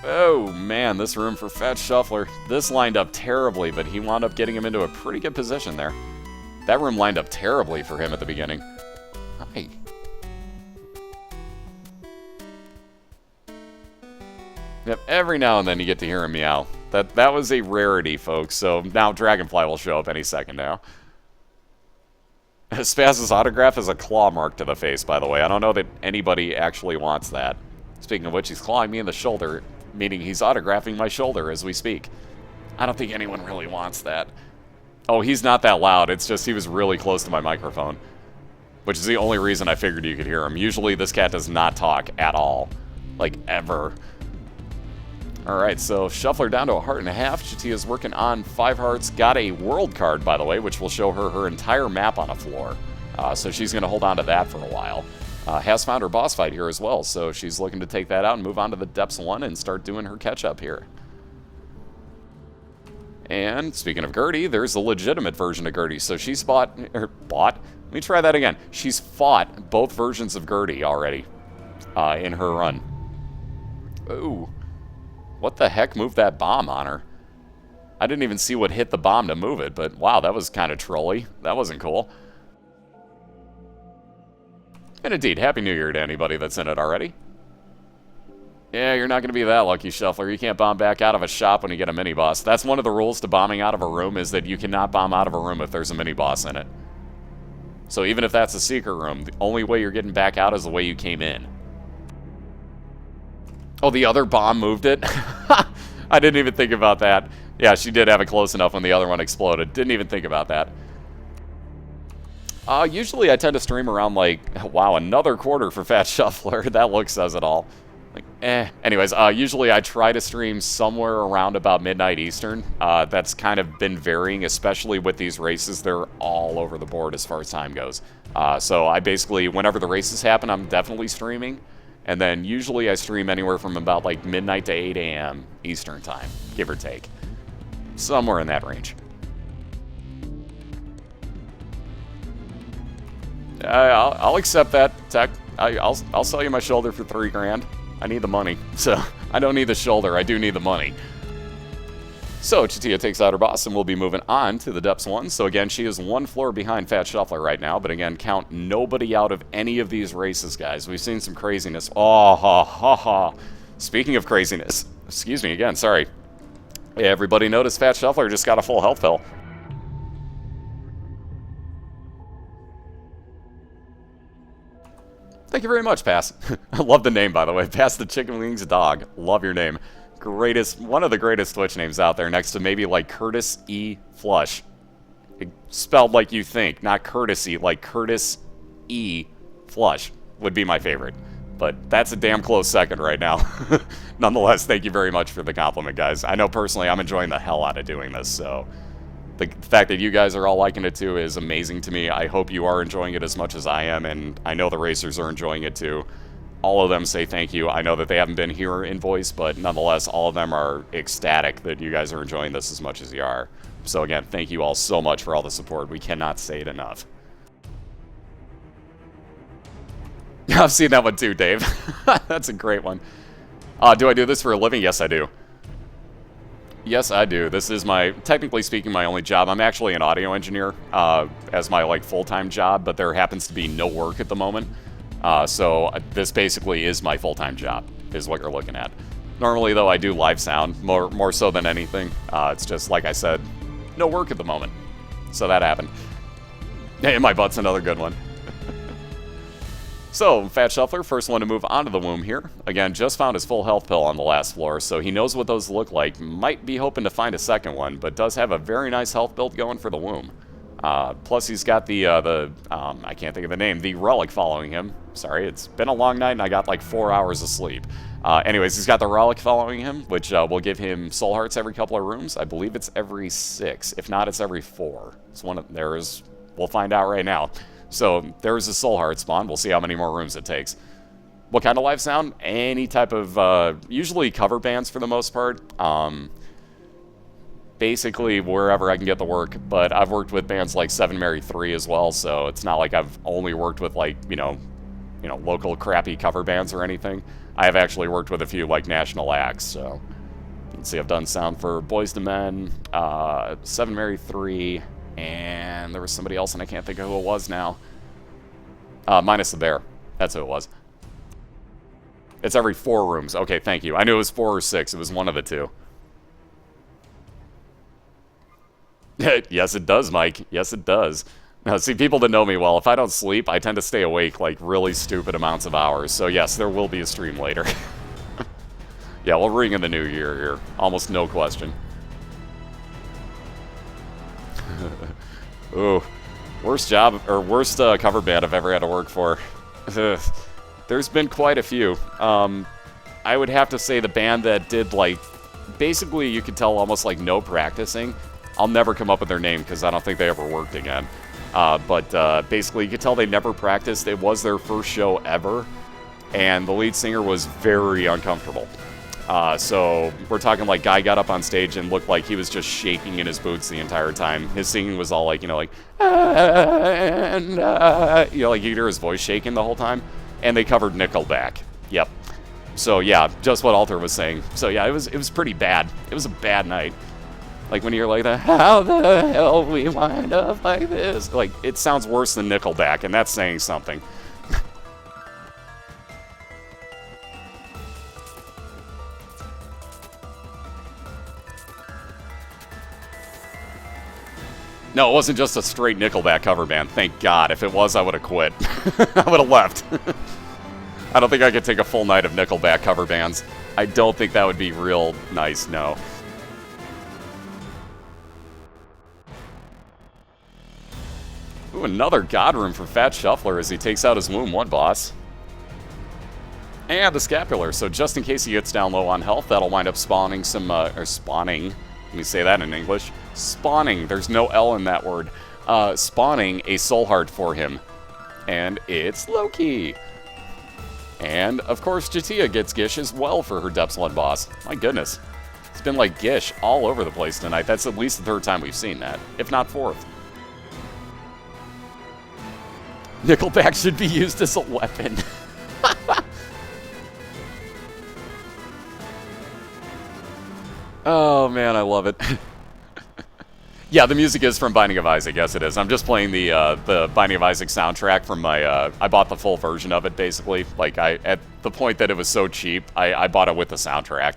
Oh, man. This room for Thefatshuffler. This lined up terribly, but he wound up getting him into a pretty good position there. That room lined up terribly for him at the beginning. Hi. Yep, every now and then you get to hear him meow. That was a rarity, folks, so now Dragonfly will show up any second now. Spaz's autograph is a claw mark to the face, by the way. I don't know that anybody actually wants that. Speaking of which, he's clawing me in the shoulder, meaning he's autographing my shoulder as we speak. I don't think anyone really wants that. Oh, he's not that loud. It's just he was really close to my microphone, which is the only reason I figured you could hear him. Usually this cat does not talk at all. Like, ever. Alright, so Shuffler down to 1.5 hearts. Chatia's working on 5 hearts. Got a world card, by the way, which will show her her entire map on a floor. So she's going to hold on to that for a while. Has found her boss fight here as well, so she's looking to take that out and move on to the Depths 1 and start doing her catch-up here. And speaking of Gertie, there's the legitimate version of Gertie. So she's bought? Let me try that again. She's fought both versions of Gertie already in her run. Ooh. What the heck moved that bomb on her? I didn't even see what hit the bomb to move it, but wow, that was kind of trolly. That wasn't cool. And indeed, Happy New Year to anybody that's in it already. Yeah, you're not going to be that lucky, Shuffler. You can't bomb back out of a shop when you get a mini-boss. That's one of the rules to bombing out of a room, is that you cannot bomb out of a room if there's a mini-boss in it. So even if that's a secret room, the only way you're getting back out is the way you came in. Oh, the other bomb moved it? I didn't even think about that. Yeah, she did have it close enough when the other one exploded. Didn't even think about that. Usually I tend to stream around like, wow, another quarter for Thefatshuffler. That look says it all. Like, Anyways, usually I try to stream somewhere around about midnight Eastern. That's kind of been varying, especially with these races. They're all over the board as far as time goes. So I basically, whenever the races happen, I'm definitely streaming. And then usually I stream anywhere from about like midnight to 8 a.m. Eastern time, give or take. Somewhere in that range. I'll accept that, Tech. I'll sell you my shoulder for $3 grand. I need the money. So, I don't need the shoulder, I do need the money. So, Chatia takes out her boss, and we'll be moving on to the Depths 1. So again, she is 1 floor behind Thefatshuffler right now, but again, count nobody out of any of these races, guys. We've seen some craziness. Oh, ha, ha, ha. Speaking of craziness, excuse me again, sorry. Yeah, everybody noticed Thefatshuffler just got a full health pill. Thank you very much, Pass. I love the name, by the way. Pass the Chicken Wings Dog. Love your name. One of the greatest Twitch names out there, next to maybe like Curtis E. Flush. Spelled like you think, not courtesy, like Curtis E. Flush would be my favorite. But that's a damn close second right now. Nonetheless, thank you very much for the compliment, guys. I know personally I'm enjoying the hell out of doing this, so the fact that you guys are all liking it too is amazing to me. I hope you are enjoying it as much as I am, and I know the racers are enjoying it too. All of them say thank you. I know that they haven't been here in voice, but nonetheless, all of them are ecstatic that you guys are enjoying this as much as you are. So again, thank you all so much for all the support. We cannot say it enough. I've seen that one too, Dave. That's a great one. Do I do this for a living? Yes, I do. Yes, I do. This is technically speaking, my only job. I'm actually an audio engineer as my like full-time job, but there happens to be no work at the moment. So this basically is my full-time job, is what you're looking at. Normally, though, I do live sound, more so than anything. It's just, like I said, no work at the moment. So that happened. Hey, my butt's another good one. So, Thefatshuffler, first one to move onto the womb here. Again, just found his full health pill on the last floor, so he knows what those look like. Might be hoping to find a second one, but does have a very nice health build going for the womb. Plus, he's got I can't think of the name, the relic following him. Sorry, it's been a long night and I got like 4 hours of sleep. Anyways, he's got the relic following him, which will give him soul hearts every couple of rooms. I believe it's every 6. If not, it's every 4. It's we'll find out right now. So there's a soul heart spawn. We'll see how many more rooms it takes. What kind of live sound? Any type of, usually cover bands for the most part. Basically wherever I can get the work, but I've worked with bands like 7 Mary 3 as well, so it's not like I've only worked with like, you know, local crappy cover bands or anything. I have actually worked with a few like national acts, so you can see I've done sound for Boyz II Men, 7 Mary 3, and there was somebody else and I can't think of who it was now. Minus the Bear. That's who it was. It's every 4 rooms. Okay, thank you. I knew it was 4 or 6. It was one of the two. Yes, it does, Mike. Yes, it does. Now, see, people that know me well, if I don't sleep, I tend to stay awake like really stupid amounts of hours. So yes, there will be a stream later. Yeah, we'll ring in the new year here. Almost no question. Ooh, worst job, or worst cover band I've ever had to work for. There's been quite a few. I would have to say the band that did like, basically you could tell almost like no practicing. I'll never come up with their name because I don't think they ever worked again. But basically, you could tell they never practiced. It was their first show ever, and the lead singer was very uncomfortable. So we're talking like guy got up on stage and looked like he was just shaking in his boots the entire time. His singing was all like, you know, like, and, you know, like you could hear his voice shaking the whole time. And they covered Nickelback. Yep. So yeah, just what Alter was saying. So yeah, it was pretty bad. It was a bad night. Like when you're like, how the hell we wind up like this? Like, it sounds worse than Nickelback, and that's saying something. No, it wasn't just a straight Nickelback cover band. Thank God. If it was, I would have quit. I would have left. I don't think I could take a full night of Nickelback cover bands. I don't think that would be real nice, no. Ooh, another God Room for Thefatshuffler as he takes out his Womb 1 boss. And the Scapular, so just in case he gets down low on health, that'll wind up spawning some, or spawning, let me say that in English. Spawning, there's no L in that word. Spawning a soul heart for him. And it's Loki. And, of course, Chatia gets Gish as well for her Depths 1 boss. My goodness. It's been like Gish all over the place tonight. That's at least the 3rd time we've seen that, if not 4th. Nickelback should be used as a weapon. Oh, man, I love it. Yeah, the music is from Binding of Isaac. Yes, it is. I'm just playing the Binding of Isaac soundtrack from my... I bought the full version of it, basically. Like, at the point that it was so cheap, I bought it with the soundtrack.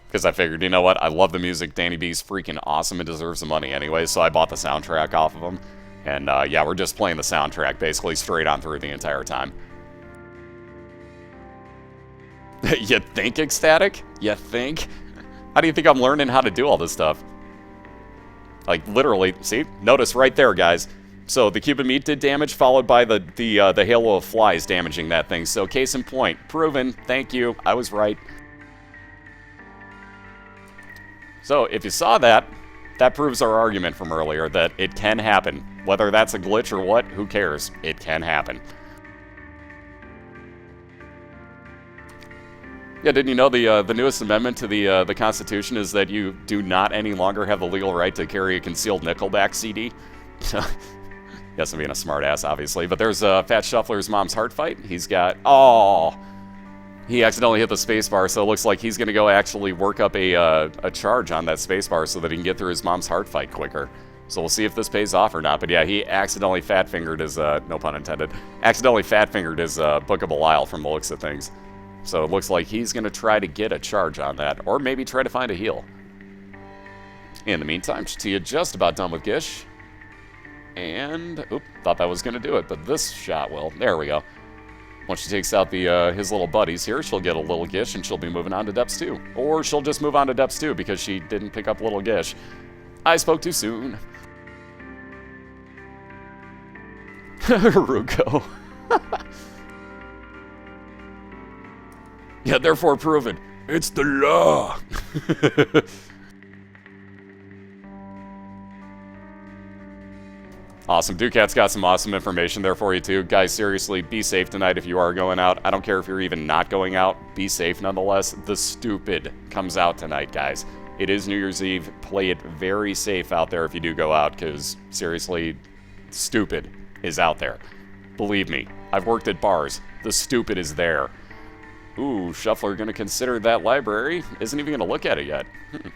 Because I figured, you know what? I love the music. Danny B's freaking awesome and deserves the money anyway, so I bought the soundtrack off of him. And, yeah, we're just playing the soundtrack, basically, straight on through the entire time. You think ecstatic? You think? How do you think I'm learning how to do all this stuff? Like, literally, see? Notice right there, guys. So, the cube of meat did damage, followed by the halo of flies damaging that thing. So, case in point. Proven. Thank you. I was right. So, if you saw that, that proves our argument from earlier that it can happen. Whether that's a glitch or what, who cares? It can happen. Yeah, didn't you know the newest amendment to the Constitution is that you do not any longer have the legal right to carry a concealed Nickelback CD? Yes, I'm being a smartass, obviously. But there's Thefatshuffler's mom's heart fight. He's got... Oh! He accidentally hit the spacebar, so it looks like he's going to go actually work up a charge on that spacebar so that he can get through his mom's heart fight quicker. So we'll see if this pays off or not. But yeah, he accidentally fat-fingered his... no pun intended. Accidentally fat-fingered his Book of Belial from the looks of things. So it looks like he's going to try to get a charge on that, or maybe try to find a heal. In the meantime, Chatia just about done with Gish. And, oop, thought that was going to do it, but this shot will. There we go. Once she takes out his little buddies here, she'll get a little Gish, and she'll be moving on to Depths 2. Or she'll just move on to Depths 2 because she didn't pick up little Gish. I spoke too soon. Ruko. Yeah, therefore proven. It's the law. Awesome. Ducat's got some awesome information there for you, too. Guys, seriously, be safe tonight if you are going out. I don't care if you're even not going out. Be safe nonetheless. The Stupid comes out tonight, guys. It is New Year's Eve. Play it very safe out there if you do go out, because, seriously, Stupid is out there. Believe me, I've worked at bars. The Stupid is there. Ooh, Shuffler going to consider that library. Isn't even going to look at it yet.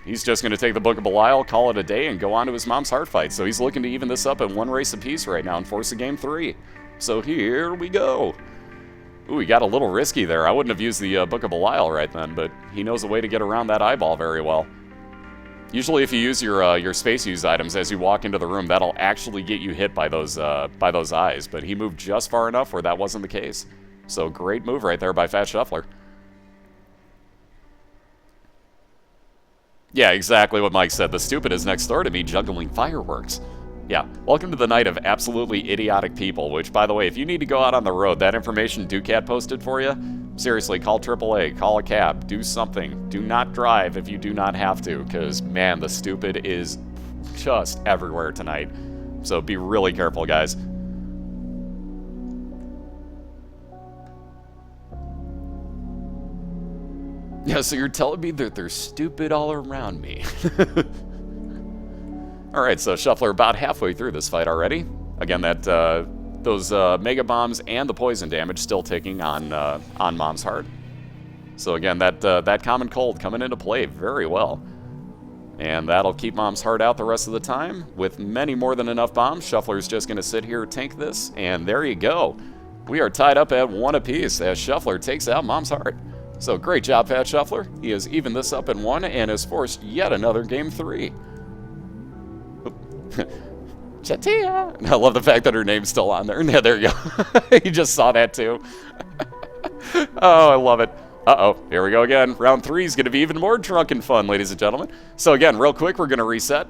He's just going to take the Book of Belial, call it a day, and go on to his mom's heart fight. So he's looking to even this up in one race apiece right now and force a game 3. So here we go. Ooh, he got a little risky there. I wouldn't have used the Book of Belial right then, but he knows a way to get around that eyeball very well. Usually if you use your space use items as you walk into the room, that'll actually get you hit by those eyes. But he moved just far enough where that wasn't the case. So great move right there by Thefatshuffler. Yeah, exactly what Mike said. The Stupid is next door to me juggling fireworks. Yeah, welcome to the night of absolutely idiotic people, which, by the way, if you need to go out on the road, that information Ducat posted for you, seriously, call AAA, call a cab, do something. Do not drive if you do not have to, because, man, the Stupid is just everywhere tonight. So be really careful, guys. Yeah, so you're telling me that they're stupid all around me. Alright, so Shuffler about halfway through this fight already. Again, those Mega Bombs and the poison damage still ticking on Mom's heart. So again, that Common Cold coming into play very well. And that'll keep Mom's heart out the rest of the time. With many more than enough bombs, Shuffler's just going to sit here, tank this, and there you go. We are tied up at 1 apiece as Shuffler takes out Mom's heart. So great job, Thefatshuffler. He has evened this up in 1 and has forced yet another game 3. Chatia! I love the fact that her name's still on there. Yeah, there you go. You just saw that too. Oh, I love it. Uh-oh, here we go again. Round 3 is going to be even more drunken fun, ladies and gentlemen. So again, real quick, we're going to reset.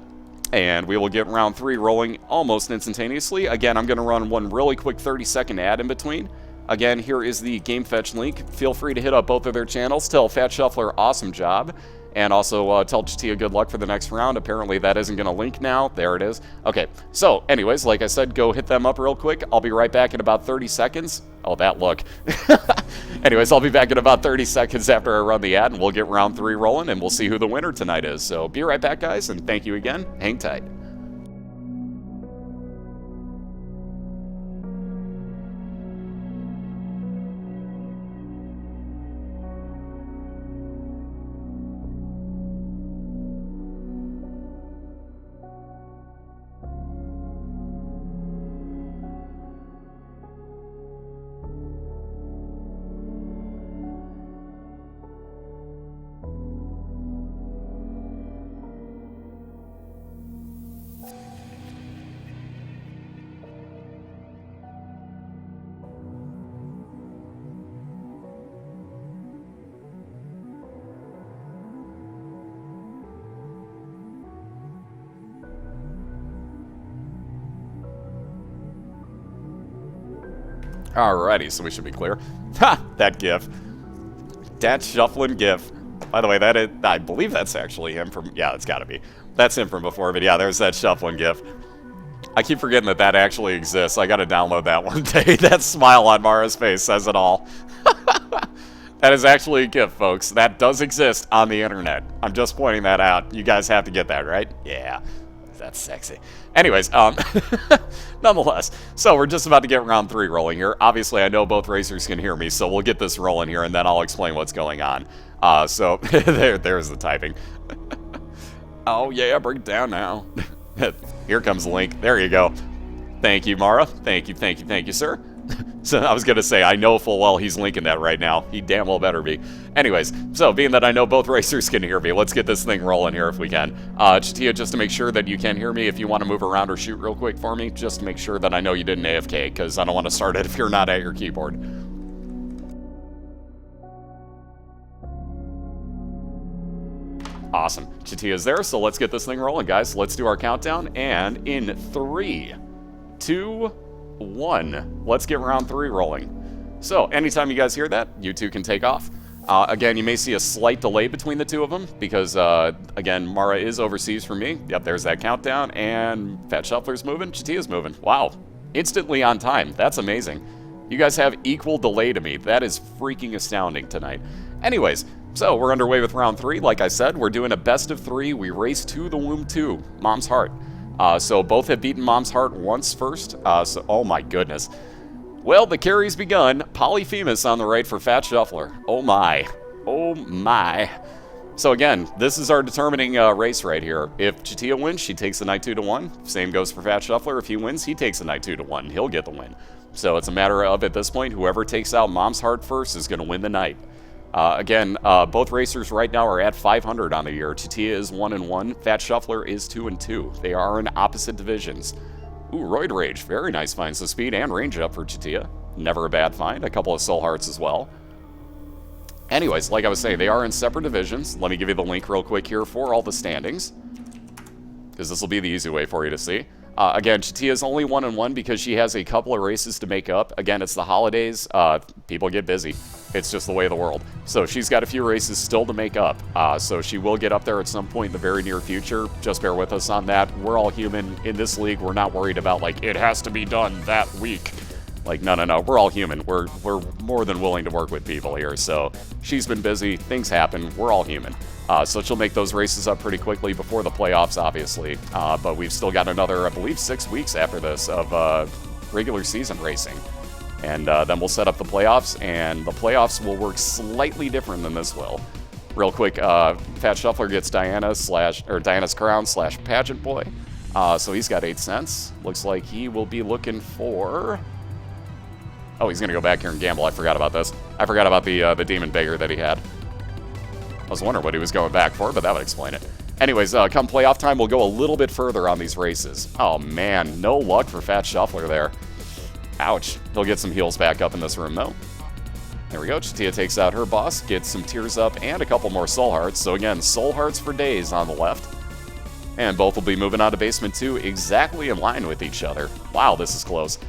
And we will get round 3 rolling almost instantaneously. Again, I'm going to run one really quick 30-second ad in between. Again, here is the Game Fetch link. Feel free to hit up both of their channels. Tell Thefatshuffler awesome job. And also tell Chatia good luck for the next round. Apparently that isn't going to link now. There it is. Okay, so anyways, like I said, go hit them up real quick. I'll be right back in about 30 seconds. Oh, that look. Anyways, I'll be back in about 30 seconds after I run the ad, and we'll get round 3 rolling, and we'll see who the winner tonight is. So be right back, guys, and thank you again. Hang tight. Alrighty, so we should be clear. Ha! That gif. That shuffling gif. By the way, I believe that's actually him from... Yeah, it's gotta be. That's him from before, but yeah, there's that shuffling gif. I keep forgetting that that actually exists. I gotta download that one day. That smile on Mara's face says it all. That is actually a GIF, folks. That does exist on the internet. I'm just pointing that out. You guys have to get that, right? Yeah. That's sexy. Anyways, nonetheless, so we're just about to get round 3 rolling here. Obviously, I know both racers can hear me, so we'll get this rolling here, and then I'll explain what's going on. So, there's the typing. Oh, yeah, break it down now. Here comes Link. There you go. Thank you, Mara. Thank you, sir. So I was going to say, I know full well he's linking that right now. He damn well better be. Anyways, so being that I know both racers can hear me, let's get this thing rolling here if we can. Chatia, just to make sure that you can hear me, if you want to move around or shoot real quick for me, just to make sure that I know you didn't AFK, because I don't want to start it if you're not at your keyboard. Awesome. Chatia's there, so let's get this thing rolling, guys. Let's do our countdown, and in 3, 2, 1, let's get round 3 rolling. So, anytime you guys hear that, you two can take off. Again, you may see a slight delay between the two of them, because, again, Mara is overseas from me. Yep, there's that countdown, and Thefatshuffler's moving, Chatia's moving. Wow. Instantly on time. That's amazing. You guys have equal delay to me. That is freaking astounding tonight. Anyways, so we're underway with round 3. Like I said, we're doing a best of 3. We race to the Womb 2, Mom's Heart. So both have beaten Mom's Heart once first. So, oh my goodness. Well, the carry's begun. Polyphemus on the right for Thefatshuffler. Oh my. Oh my. So again, this is our determining race right here. If Chatia wins, she takes the knight 2-1. Same goes for Thefatshuffler. If he wins, he takes the knight 2-1. He'll get the win. So it's a matter of, at this point, whoever takes out Mom's Heart first is going to win the night. Again, both racers right now are at 500 on the year. Chatia is 1-1. Thefatshuffler is 2-2. They are in opposite divisions. Ooh, Roid Rage. Very nice find. So speed and range up for Chatia. Never a bad find. A couple of soul hearts as well. Anyways, like I was saying, they are in separate divisions. Let me give you the link real quick here for all the standings, because this will be the easy way for you to see. Again, Chatia is only 1-1 because she has a couple of races to make up. Again, it's the holidays. People get busy. It's just the way of the world. So she's got a few races still to make up. So she will get up there at some point in the very near future. Just bear with us on that. We're all human. In this league, we're not worried about, like, it has to be done that week. Like, no. We're all human. We're more than willing to work with people here. So she's been busy. Things happen. We're all human. So she'll make those races up pretty quickly before the playoffs, obviously. But we've still got another, I believe, 6 weeks after this of regular season racing. And then we'll set up the playoffs, and the playoffs will work slightly different than this will. Real quick, Thefatshuffler gets Diana's crown / pageant boy. So he's got 8 cents. Looks like he will be looking for... Oh, he's going to go back here and gamble. I forgot about this. I forgot about the demon beggar that he had. I was wondering what he was going back for, but that would explain it. Anyways, come playoff time, we'll go a little bit further on these races. Oh, man. No luck for Thefatshuffler there. Ouch. He'll get some heals back up in this room, though. There we go. Chatia takes out her boss, gets some tears up, and a couple more soul hearts. So again, soul hearts for days on the left. And both will be moving on to basement 2 exactly in line with each other. Wow, this is close.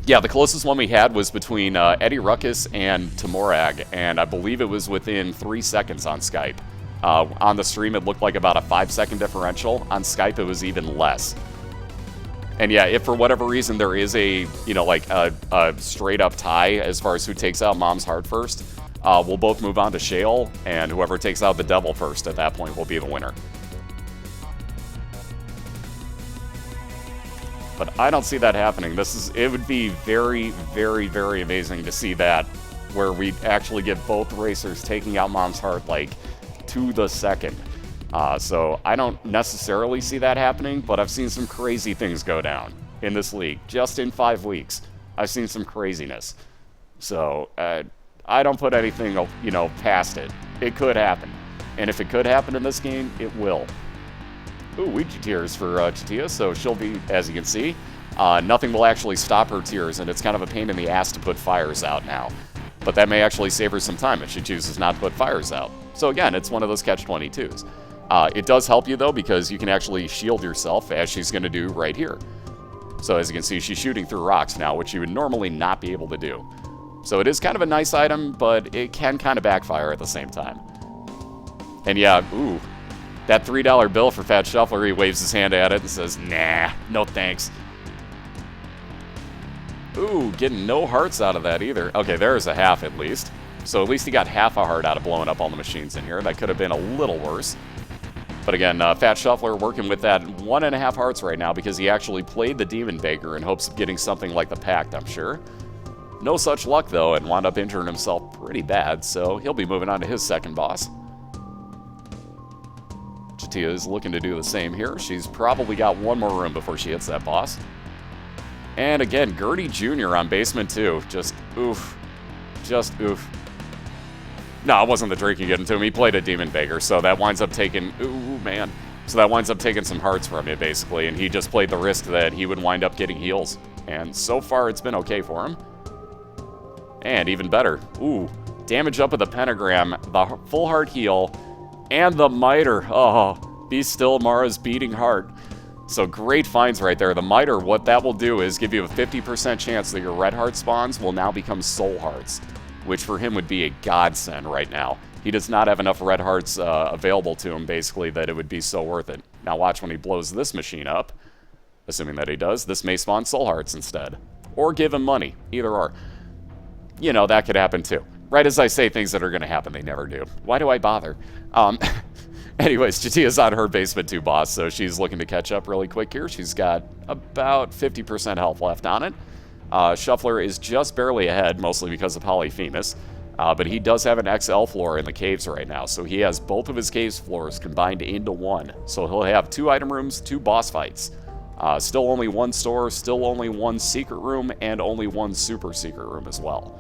Yeah, the closest one we had was between Eddie Ruckus and Tamorag, and I believe it was within 3 seconds on Skype. On the stream, it looked like about a 5-second differential. On Skype, it was even less. And yeah, if for whatever reason there is a, like a straight-up tie as far as who takes out Mom's Heart first, we'll both move on to Shale, and whoever takes out the Devil first at that point will be the winner. But I don't see that happening. It would be very, very, very amazing to see that, where we actually get both racers taking out Mom's Heart, like, to the second. So I don't necessarily see that happening, but I've seen some crazy things go down in this league. Just in 5 weeks, I've seen some craziness. So I don't put anything, past it. It could happen. And if it could happen in this game, it will. Ooh, Ouija tears for Chatia, so she'll be, as you can see, nothing will actually stop her tears, and it's kind of a pain in the ass to put fires out now. But that may actually save her some time if she chooses not to put fires out. So again, it's one of those catch-22s. It does help you, though, because you can actually shield yourself, as she's going to do right here. So as you can see, she's shooting through rocks now, which you would normally not be able to do. So it is kind of a nice item, but it can kind of backfire at the same time. And yeah, ooh, that $3 bill for Thefatshuffler, he waves his hand at it and says, nah, no thanks. Ooh, getting no hearts out of that either. Okay, there's a half at least. So at least he got half a heart out of blowing up all the machines in here. That could have been a little worse. But again, Thefatshuffler working with that 1.5 hearts right now because he actually played the Demon Baker in hopes of getting something like the Pact, I'm sure. No such luck, though, and wound up injuring himself pretty bad, so he'll be moving on to his second boss. Chatia is looking to do the same here. She's probably got one more room before she hits that boss. And again, Gertie Jr. on basement 2. Just oof. Just oof. No, it wasn't the drinking getting to him. He played a Demon Baker, so that winds up taking... Ooh, man. So that winds up taking some hearts from you, basically, and he just played the risk that he would wind up getting heals. And so far, it's been okay for him. And even better. Ooh, damage up with the pentagram, the full heart heal, and the miter. Oh, be still Mara's beating heart. So great finds right there. The miter, what that will do is give you a 50% chance that your red heart spawns will now become soul hearts, which for him would be a godsend right now. He does not have enough red hearts available to him, basically, that it would be so worth it. Now watch when he blows this machine up. Assuming that he does, this may spawn soul hearts instead. Or give him money. Either or. You know, that could happen too. Right as I say things that are going to happen, they never do. Why do I bother? Anyways, Chatia's on her basement 2 boss, so she's looking to catch up really quick here. She's got about 50% health left on it. Shuffler is just barely ahead, mostly because of Polyphemus. But he does have an XL floor in the caves right now, so he has both of his caves floors combined into one. So he'll have 2 item rooms, 2 boss fights. Still only 1 store, still only 1 secret room, and only 1 super secret room as well.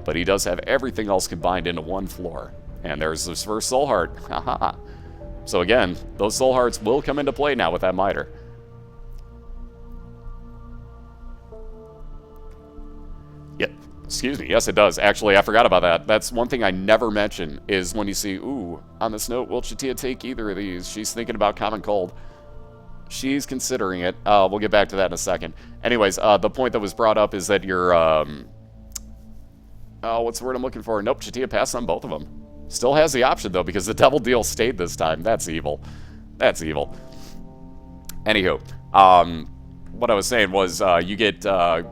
But he does have everything else combined into 1 floor. And there's his first soul heart. Haha. So again, those soul hearts will come into play now with that miter. Yep. Excuse me. Yes, it does. Actually, I forgot about that. That's one thing I never mention is when you see, ooh, on this note, will Chatia take either of these? She's thinking about common cold. She's considering it. We'll get back to that in a second. Anyways, the point that was brought up is that your, what's the word I'm looking for? Nope, Chatia passed on both of them. Still has the option, though, because the double deal stayed this time. That's evil. That's evil. Anywho, what I was saying was you get, I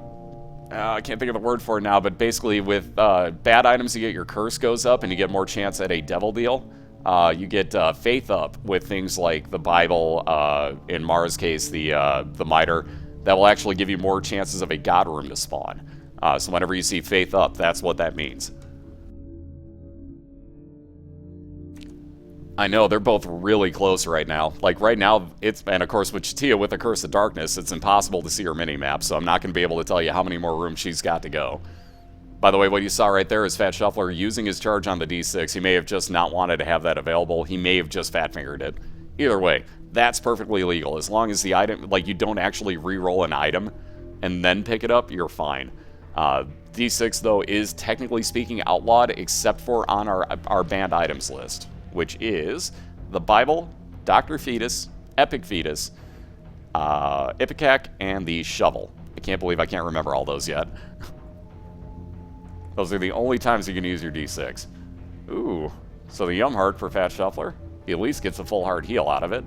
can't think of the word for it now, but basically with bad items, you get your curse goes up and you get more chance at a devil deal. You get faith up with things like the Bible, in Mara's case, the miter, that will actually give you more chances of a god room to spawn. So whenever you see faith up, that's what that means. I know, they're both really close right now. Like, right now, and of course with Chatia with the Curse of Darkness, it's impossible to see her mini-map, so I'm not going to be able to tell you how many more rooms she's got to go. By the way, what you saw right there is Thefatshuffler using his charge on the D6. He may have just not wanted to have that available. He may have just fat-fingered it. Either way, that's perfectly legal. As long as the item, like, you don't actually re-roll an item and then pick it up, you're fine. D6, though, is technically speaking outlawed, except for on our banned items list, which is the Bible, Dr. Fetus, Epic Fetus, Ipecac, and the Shovel. I can't believe I can't remember all those yet. Those are the only times you can use your D6. Ooh, so the Yum Heart for Thefatshuffler, he at least gets a full heart heal out of it,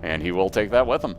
and he will take that with him.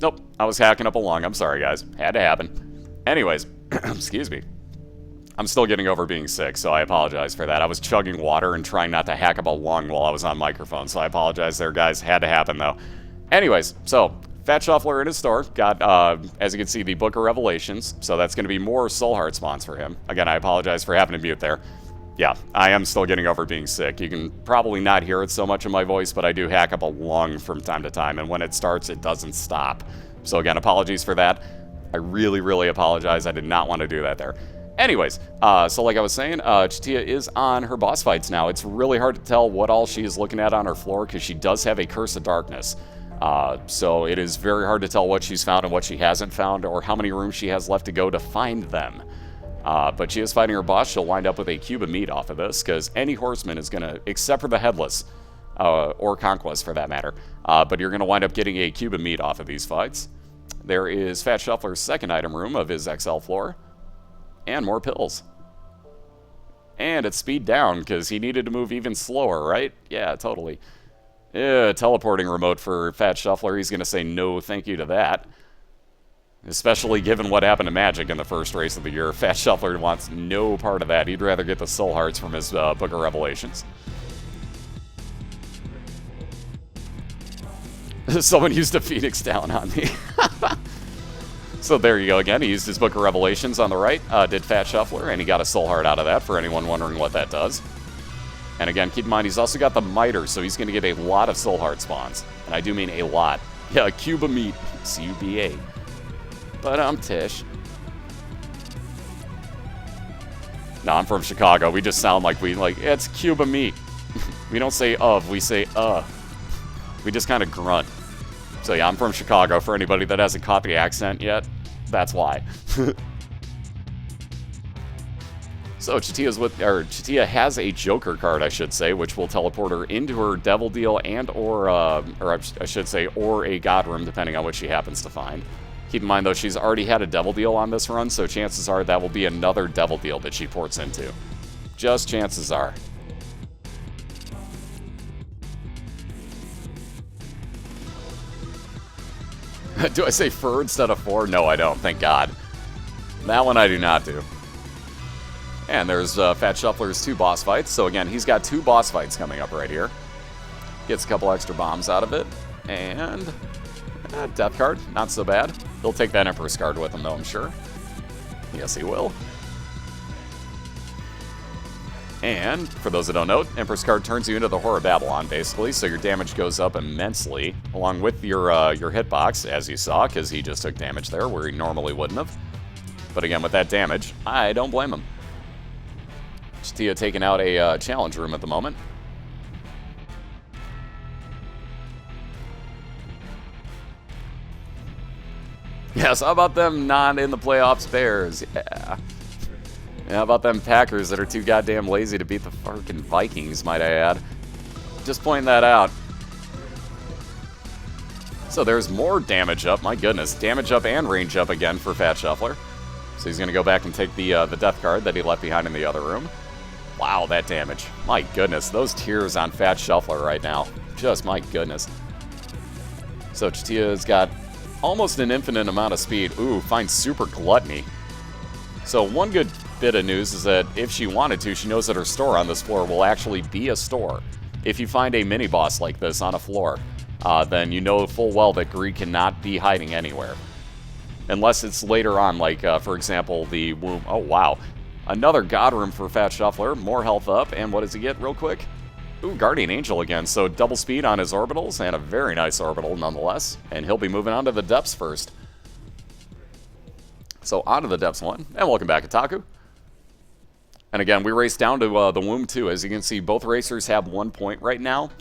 Nope, I was hacking up a lung. I'm sorry, guys. Had to happen. Anyways, excuse me. I'm still getting over being sick, so I apologize for that. I was chugging water and trying not to hack up a lung while I was on microphone, so I apologize there, guys. Had to happen, though. Anyways, so, Thefatshuffler in his store. Got, as you can see, the Book of Revelations, so that's going to be more Soul Heart spawns for him. Again, I apologize for having to mute there. Yeah, I am still getting over being sick. You can probably not hear it so much in my voice, but I do hack up a lung from time to time, and when it starts, it doesn't stop. So again, apologies for that. I really, really apologize. I did not want to do that there. Anyways, so like I was saying, Chatia is on her boss fights now. It's really hard to tell what all she is looking at on her floor because she does have a Curse of Darkness. So it is very hard to tell what she's found and what she hasn't found or how many rooms she has left to go to find them. But she is fighting her boss. She'll wind up with a cube of meat off of this because any horseman is going to, except for the Headless, or Conquest for that matter, but you're going to wind up getting a cube of meat off of these fights. There is Thefatshuffler's second item room of his XL floor. And more pills. And it's speed down, because he needed to move even slower, right? Yeah, totally. Yeah, teleporting remote for Thefatshuffler. He's going to say no thank you to that. Especially given what happened to Magic in the first race of the year. Thefatshuffler wants no part of that. He'd rather get the Soul Hearts from his Book of Revelations. Someone used a Phoenix down on me. So there you go again. He used his Book of Revelations on the right, did Thefatshuffler, and he got a Soul Heart out of that for anyone wondering what that does. And again, keep in mind, he's also got the Miter, so he's going to get a lot of Soul Heart spawns. And I do mean a lot. Yeah, a cube of meat. C-U-B-A. But I'm Tish. No, I'm from Chicago. We just sound like it's cube of meat. We don't say of, we say We just kind of grunt. So yeah, I'm from Chicago. For anybody that hasn't caught the accent yet, that's why. So Chatia has a Joker card, I should say, which will teleport her into her Devil Deal and or I should say, or a God Room, depending on what she happens to find. Keep in mind though, she's already had a Devil Deal on this run, so chances are that will be another Devil Deal that she ports into. Just chances are. Do I say fur instead of four? No, I don't. Thank God. That one I do not do. And there's Thefatshuffler's 2 boss fights. So again, he's got 2 boss fights coming up right here. Gets a couple extra bombs out of it. And death card. Not so bad. He'll take that Empress card with him, though, I'm sure. Yes, he will. And, for those that don't know, Empress card turns you into the Whore of Babylon, basically, so your damage goes up immensely, along with your hitbox, as you saw, because he just took damage there, where he normally wouldn't have. But again, with that damage, I don't blame him. Chatia taking out a challenge room at the moment. Yes, how about them not in the playoffs Bears? Yeah. How about them Packers that are too goddamn lazy to beat the fucking Vikings, might I add? Just pointing that out. So there's more damage up, my goodness. Damage up and range up again for Thefatshuffler. So he's going to go back and take the death card that he left behind in the other room. Wow, that damage. My goodness, those tears on Thefatshuffler right now. Just my goodness. So Chatia's got almost an infinite amount of speed. Ooh, finds Super Gluttony. So one good bit of news is that if she wanted to, she knows that her store on this floor will actually be a store. If you find a mini-boss like this on a floor, then you know full well that Greed cannot be hiding anywhere. Unless it's later on, like, for example, the womb. Oh, wow. Another God Room for Thefatshuffler. More health up. And what does he get real quick? Ooh, Guardian Angel again. So double speed on his orbitals, and a very nice orbital nonetheless. And he'll be moving on to the depths first. So on to the depths one. And welcome back, Otaku. And again, we race down to the womb too. As you can see, both racers have 1 point right now.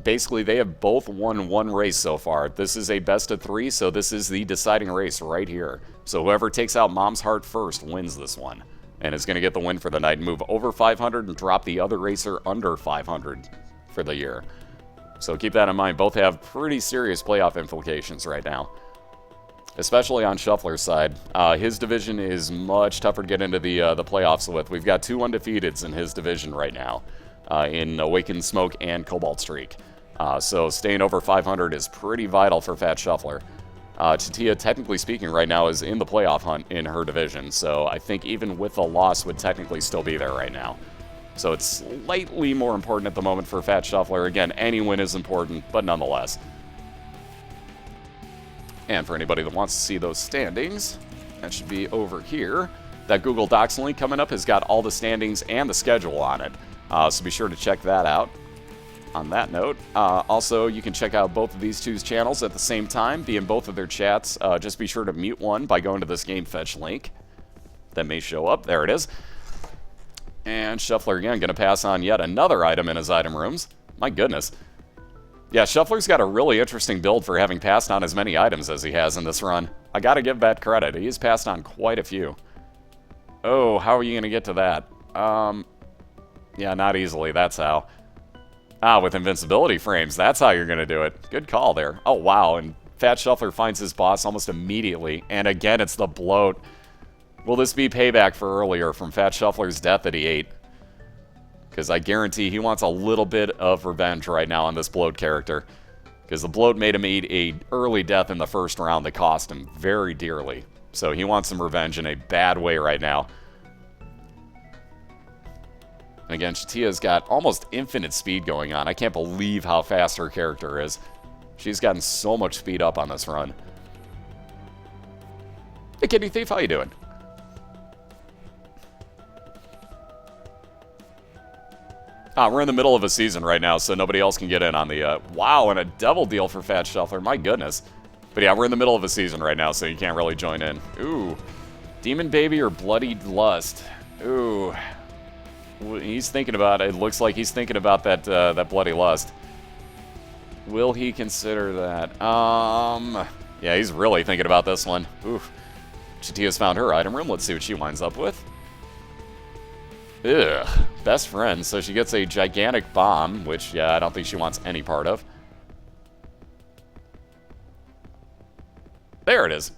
Basically, they have both won 1 race so far. This is a best of 3, so this is the deciding race right here. So whoever takes out Mom's Heart first wins this one. And is going to get the win for the night and move over 500 and drop the other racer under 500 for the year. So keep that in mind. Both have pretty serious playoff implications right now. Especially on Shuffler's side. His division is much tougher to get into the playoffs with. We've got 2 undefeateds in his division right now. In Awakened Smoke and Cobalt Streak. So staying over 500 is pretty vital for Thefatshuffler. Chatia, technically speaking, right now is in the playoff hunt in her division, so I think even with a loss would technically still be there right now. So it's slightly more important at the moment for Thefatshuffler. Again, any win is important, but nonetheless. And for anybody that wants to see those standings, that should be over here. That Google Docs link coming up has got all the standings and the schedule on it, so be sure to check that out. On that note, also, you can check out both of these two's channels at the same time, be in both of their chats. Just be sure to mute one by going to this game fetch link. That may show up. There it is. And Shuffler, again, going to pass on yet another item in his item rooms. My goodness. Yeah, Shuffler's got a really interesting build for having passed on as many items as he has in this run. I got to give that credit. He's passed on quite a few. Oh, how are you going to get to that? Yeah, not easily. That's how. With invincibility frames, that's how you're going to do it. Good call there. Oh, wow, and Thefatshuffler finds his boss almost immediately. And again, it's the bloat. Will this be payback for earlier from Thefatshuffler's death that he ate? Because I guarantee he wants a little bit of revenge right now on this bloat character. Because the bloat made him eat an early death in the first round that cost him very dearly. So he wants some revenge in a bad way right now. And again, Chatia's got almost infinite speed going on. I can't believe how fast her character is. She's gotten so much speed up on this run. Hey, Kitty Thief, how you doing? We're in the middle of a season right now, so nobody else can get in on the... wow, and a double deal for Thefatshuffler. My goodness. But yeah, we're in the middle of a season right now, so you can't really join in. Ooh. Demon Baby or Bloodied Lust? Ooh. He's thinking about it. It looks like he's thinking about that that Bloody Lust. Will he consider that? Yeah, he's really thinking about this one. Oof. Chatia's found her item room. Let's see what she winds up with. Ugh. Best friend. So she gets a gigantic bomb, which, yeah, I don't think she wants any part of. There it is.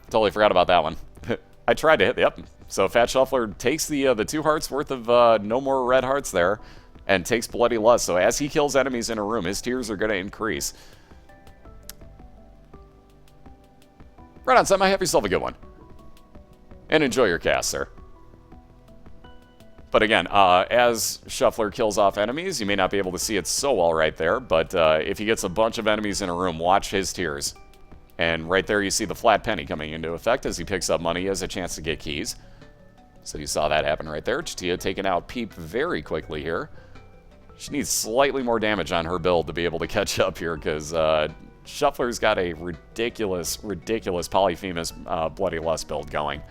Totally forgot about that one. I tried to hit. Yep. So Thefatshuffler takes the 2 hearts worth of no more red hearts there and takes Bloody Lust. So as he kills enemies in a room, his tiers are going to increase. Right on, Sam. Have yourself a good one. And enjoy your cast, sir. But again, as Shuffler kills off enemies, you may not be able to see it so well right there, but if he gets a bunch of enemies in a room, watch his tiers. And right there you see the flat penny coming into effect. As he picks up money, he has a chance to get keys. So you saw that happen right there. Chatia taking out Peep very quickly here. She needs slightly more damage on her build to be able to catch up here, because Shuffler's got a ridiculous Polyphemus Bloody Lust build going.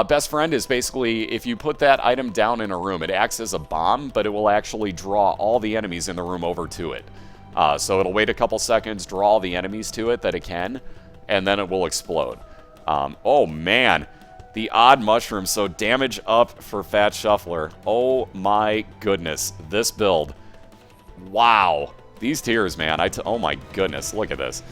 Best Friend is basically, if you put that item down in a room, it acts as a bomb, but it will actually draw all the enemies in the room over to it. So it'll wait a couple seconds, draw all the enemies to it that it can, and then it will explode. Oh man, the odd mushroom, so damage up for Thefatshuffler. Oh my goodness, this build. Wow. These tiers, man, oh my goodness, look at this.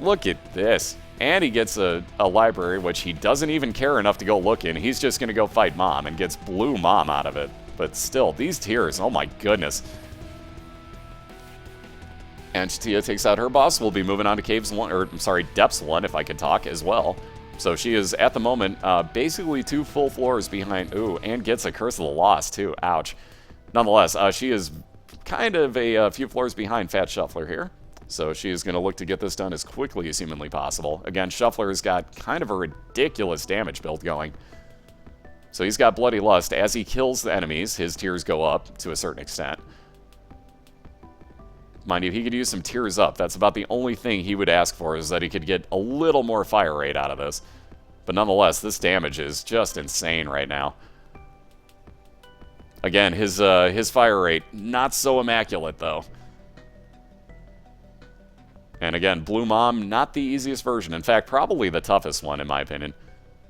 Look at this. And he gets a library, which he doesn't even care enough to go look in. He's just going to go fight Mom and gets Blue Mom out of it. But still, these tiers, oh my goodness. And Chatia takes out her boss. We'll be moving on to Caves 1, or I'm sorry, Depths 1, if I could talk, as well. So she is, at the moment, basically 2 full floors behind. Ooh, and gets a Curse of the Lost, too. Ouch. Nonetheless, she is kind of a few floors behind Thefatshuffler here. So she is going to look to get this done as quickly as humanly possible. Again, Shuffler has got kind of a ridiculous damage build going. So he's got Bloody Lust. As he kills the enemies, his tiers go up to a certain extent. Mind you, he could use some tiers up. That's about the only thing he would ask for, is that he could get a little more fire rate out of this. But nonetheless, this damage is just insane right now. Again, his fire rate, not so immaculate, though. And again, Blue Mom, not the easiest version. In fact, probably the toughest one, in my opinion.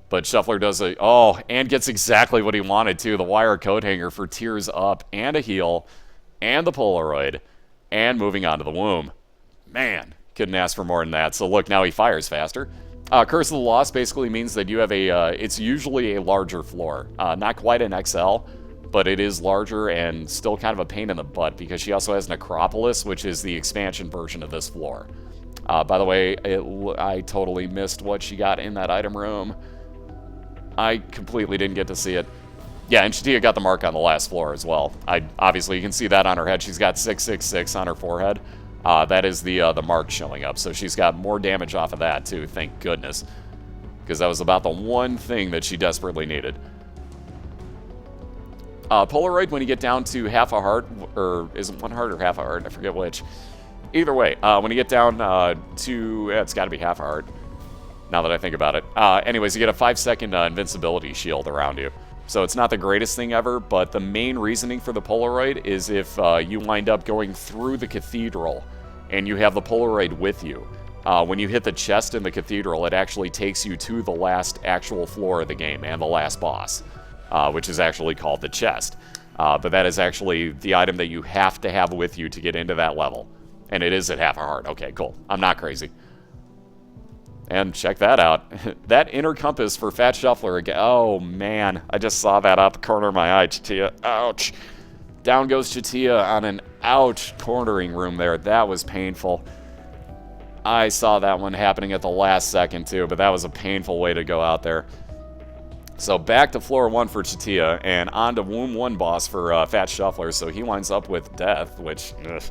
But Shuffler does and gets exactly what he wanted, too. The wire coat hanger for tiers up, and a heal, and the Polaroid, and moving on to the womb. Man, couldn't ask for more than that. So look, now he fires faster. Curse of the Lost basically means that you have it's usually a larger floor. Not quite an XL, but it is larger and still kind of a pain in the butt, because she also has Necropolis, which is the expansion version of this floor. By the way, I totally missed what she got in that item room. I completely didn't get to see it. Yeah, and Chatia got the mark on the last floor as well. Obviously, you can see that on her head. She's got 666 on her forehead. That is the mark showing up. So she's got more damage off of that, too, thank goodness. Because that was about the one thing that she desperately needed. Polaroid, when you get down to half a heart, or is it 1 heart or half a heart? I forget which. Either way, when you get down to, it's got to be half a heart, now that I think about it. Anyways, you get a 5-second invincibility shield around you. So it's not the greatest thing ever, but the main reasoning for the Polaroid is if you wind up going through the cathedral and you have the Polaroid with you. When you hit the chest in the cathedral, it actually takes you to the last actual floor of the game and the last boss, which is actually called the chest. But that is actually the item that you have to have with you to get into that level. And it is at half a heart. Okay, cool. I'm not crazy. And check that out. That inner compass for Thefatshuffler again. Oh, man. I just saw that out the corner of my eye, Chatia. Ouch. Down goes Chatia on an ouch cornering room there. That was painful. I saw that one happening at the last second, too, but that was a painful way to go out there. So back to floor 1 for Chatia, and on to Womb 1 boss for Thefatshuffler, so he winds up with death, which... Ugh,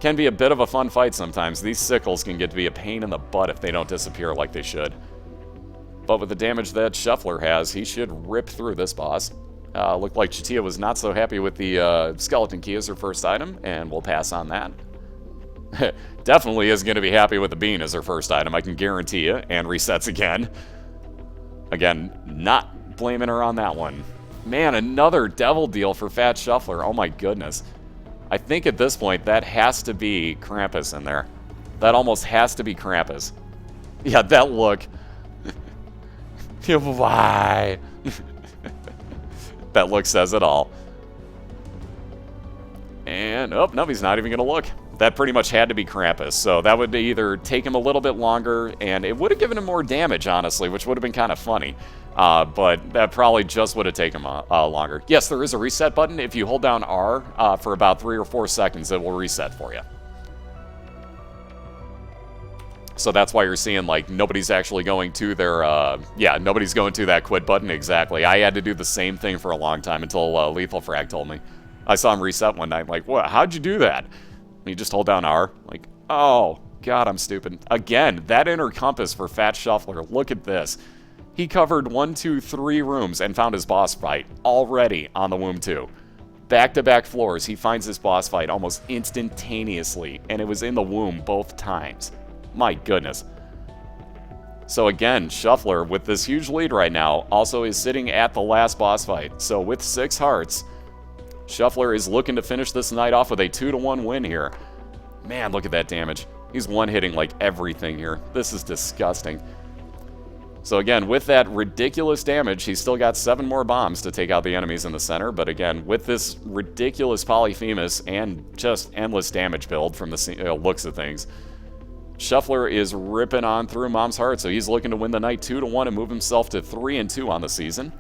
can be a bit of a fun fight sometimes. These sickles can get to be a pain in the butt if they don't disappear like they should. But with the damage that Shuffler has, he should rip through this boss. Looked like Chatia was not so happy with the skeleton key as her first item, and we'll pass on that. Definitely is going to be happy with the bean as her first item, I can guarantee you, and resets again. Again, not blaming her on that one. Man, another devil deal for Thefatshuffler, oh my goodness. I think at this point, that has to be Krampus in there. That almost has to be Krampus. Yeah, that look. Why? That look says it all. And, oh, no, he's not even going to look. That pretty much had to be Krampus. So that would either take him a little bit longer, and it would have given him more damage, honestly, which would have been kind of funny. But that probably just would have taken longer. Yes, there is a reset button. If you hold down R for about 3 or 4 seconds, it will reset for you. So that's why you're seeing, like, nobody's actually going to their, yeah, nobody's going to that quit button, exactly. I had to do the same thing for a long time until Lethal Frag told me. I saw him reset one night, like, what, how'd you do that? You just hold down R, like, oh, God, I'm stupid. Again, that inner compass for Thefatshuffler, look at this. He covered 1, 2, 3 rooms and found his boss fight already on the Womb 2. Back-to-back floors, he finds his boss fight almost instantaneously, and it was in the Womb both times. My goodness. So again, Shuffler, with this huge lead right now, also is sitting at the last boss fight. So with 6 hearts, Shuffler is looking to finish this night off with a 2-1 win here. Man, look at that damage. He's one-hitting like everything here. This is disgusting. So again, with that ridiculous damage, he's still got 7 more bombs to take out the enemies in the center. But again, with this ridiculous Polyphemus and just endless damage build from the looks of things, Shuffler is ripping on through Mom's heart. So he's looking to win the night 2-1 and move himself to 3-2 on the season.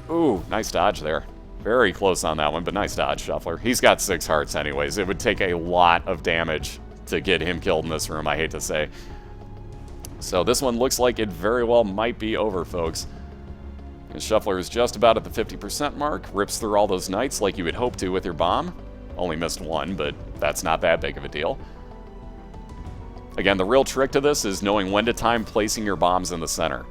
Ooh, nice dodge there. Very close on that one, but nice dodge, Shuffler. He's got 6 hearts anyways. It would take a lot of damage to get him killed in this room, I hate to say. So this one looks like it very well might be over, folks. And Shuffler is just about at the 50% mark. Rips through all those knights like you would hope to with your bomb. Only missed 1, but that's not that big of a deal. Again, the real trick to this is knowing when to time placing your bombs in the center.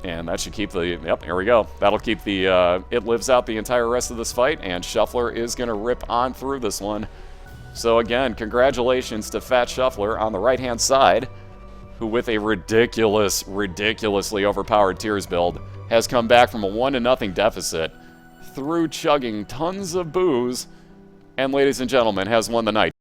And that should keep the... Yep, here we go. That'll keep the... it lives out the entire rest of this fight, and Shuffler is going to rip on through this one. So again, congratulations to Thefatshuffler on the right-hand side, who with a ridiculously overpowered Tears build, has come back from a 1-0 deficit through chugging tons of booze, and ladies and gentlemen, has won the night.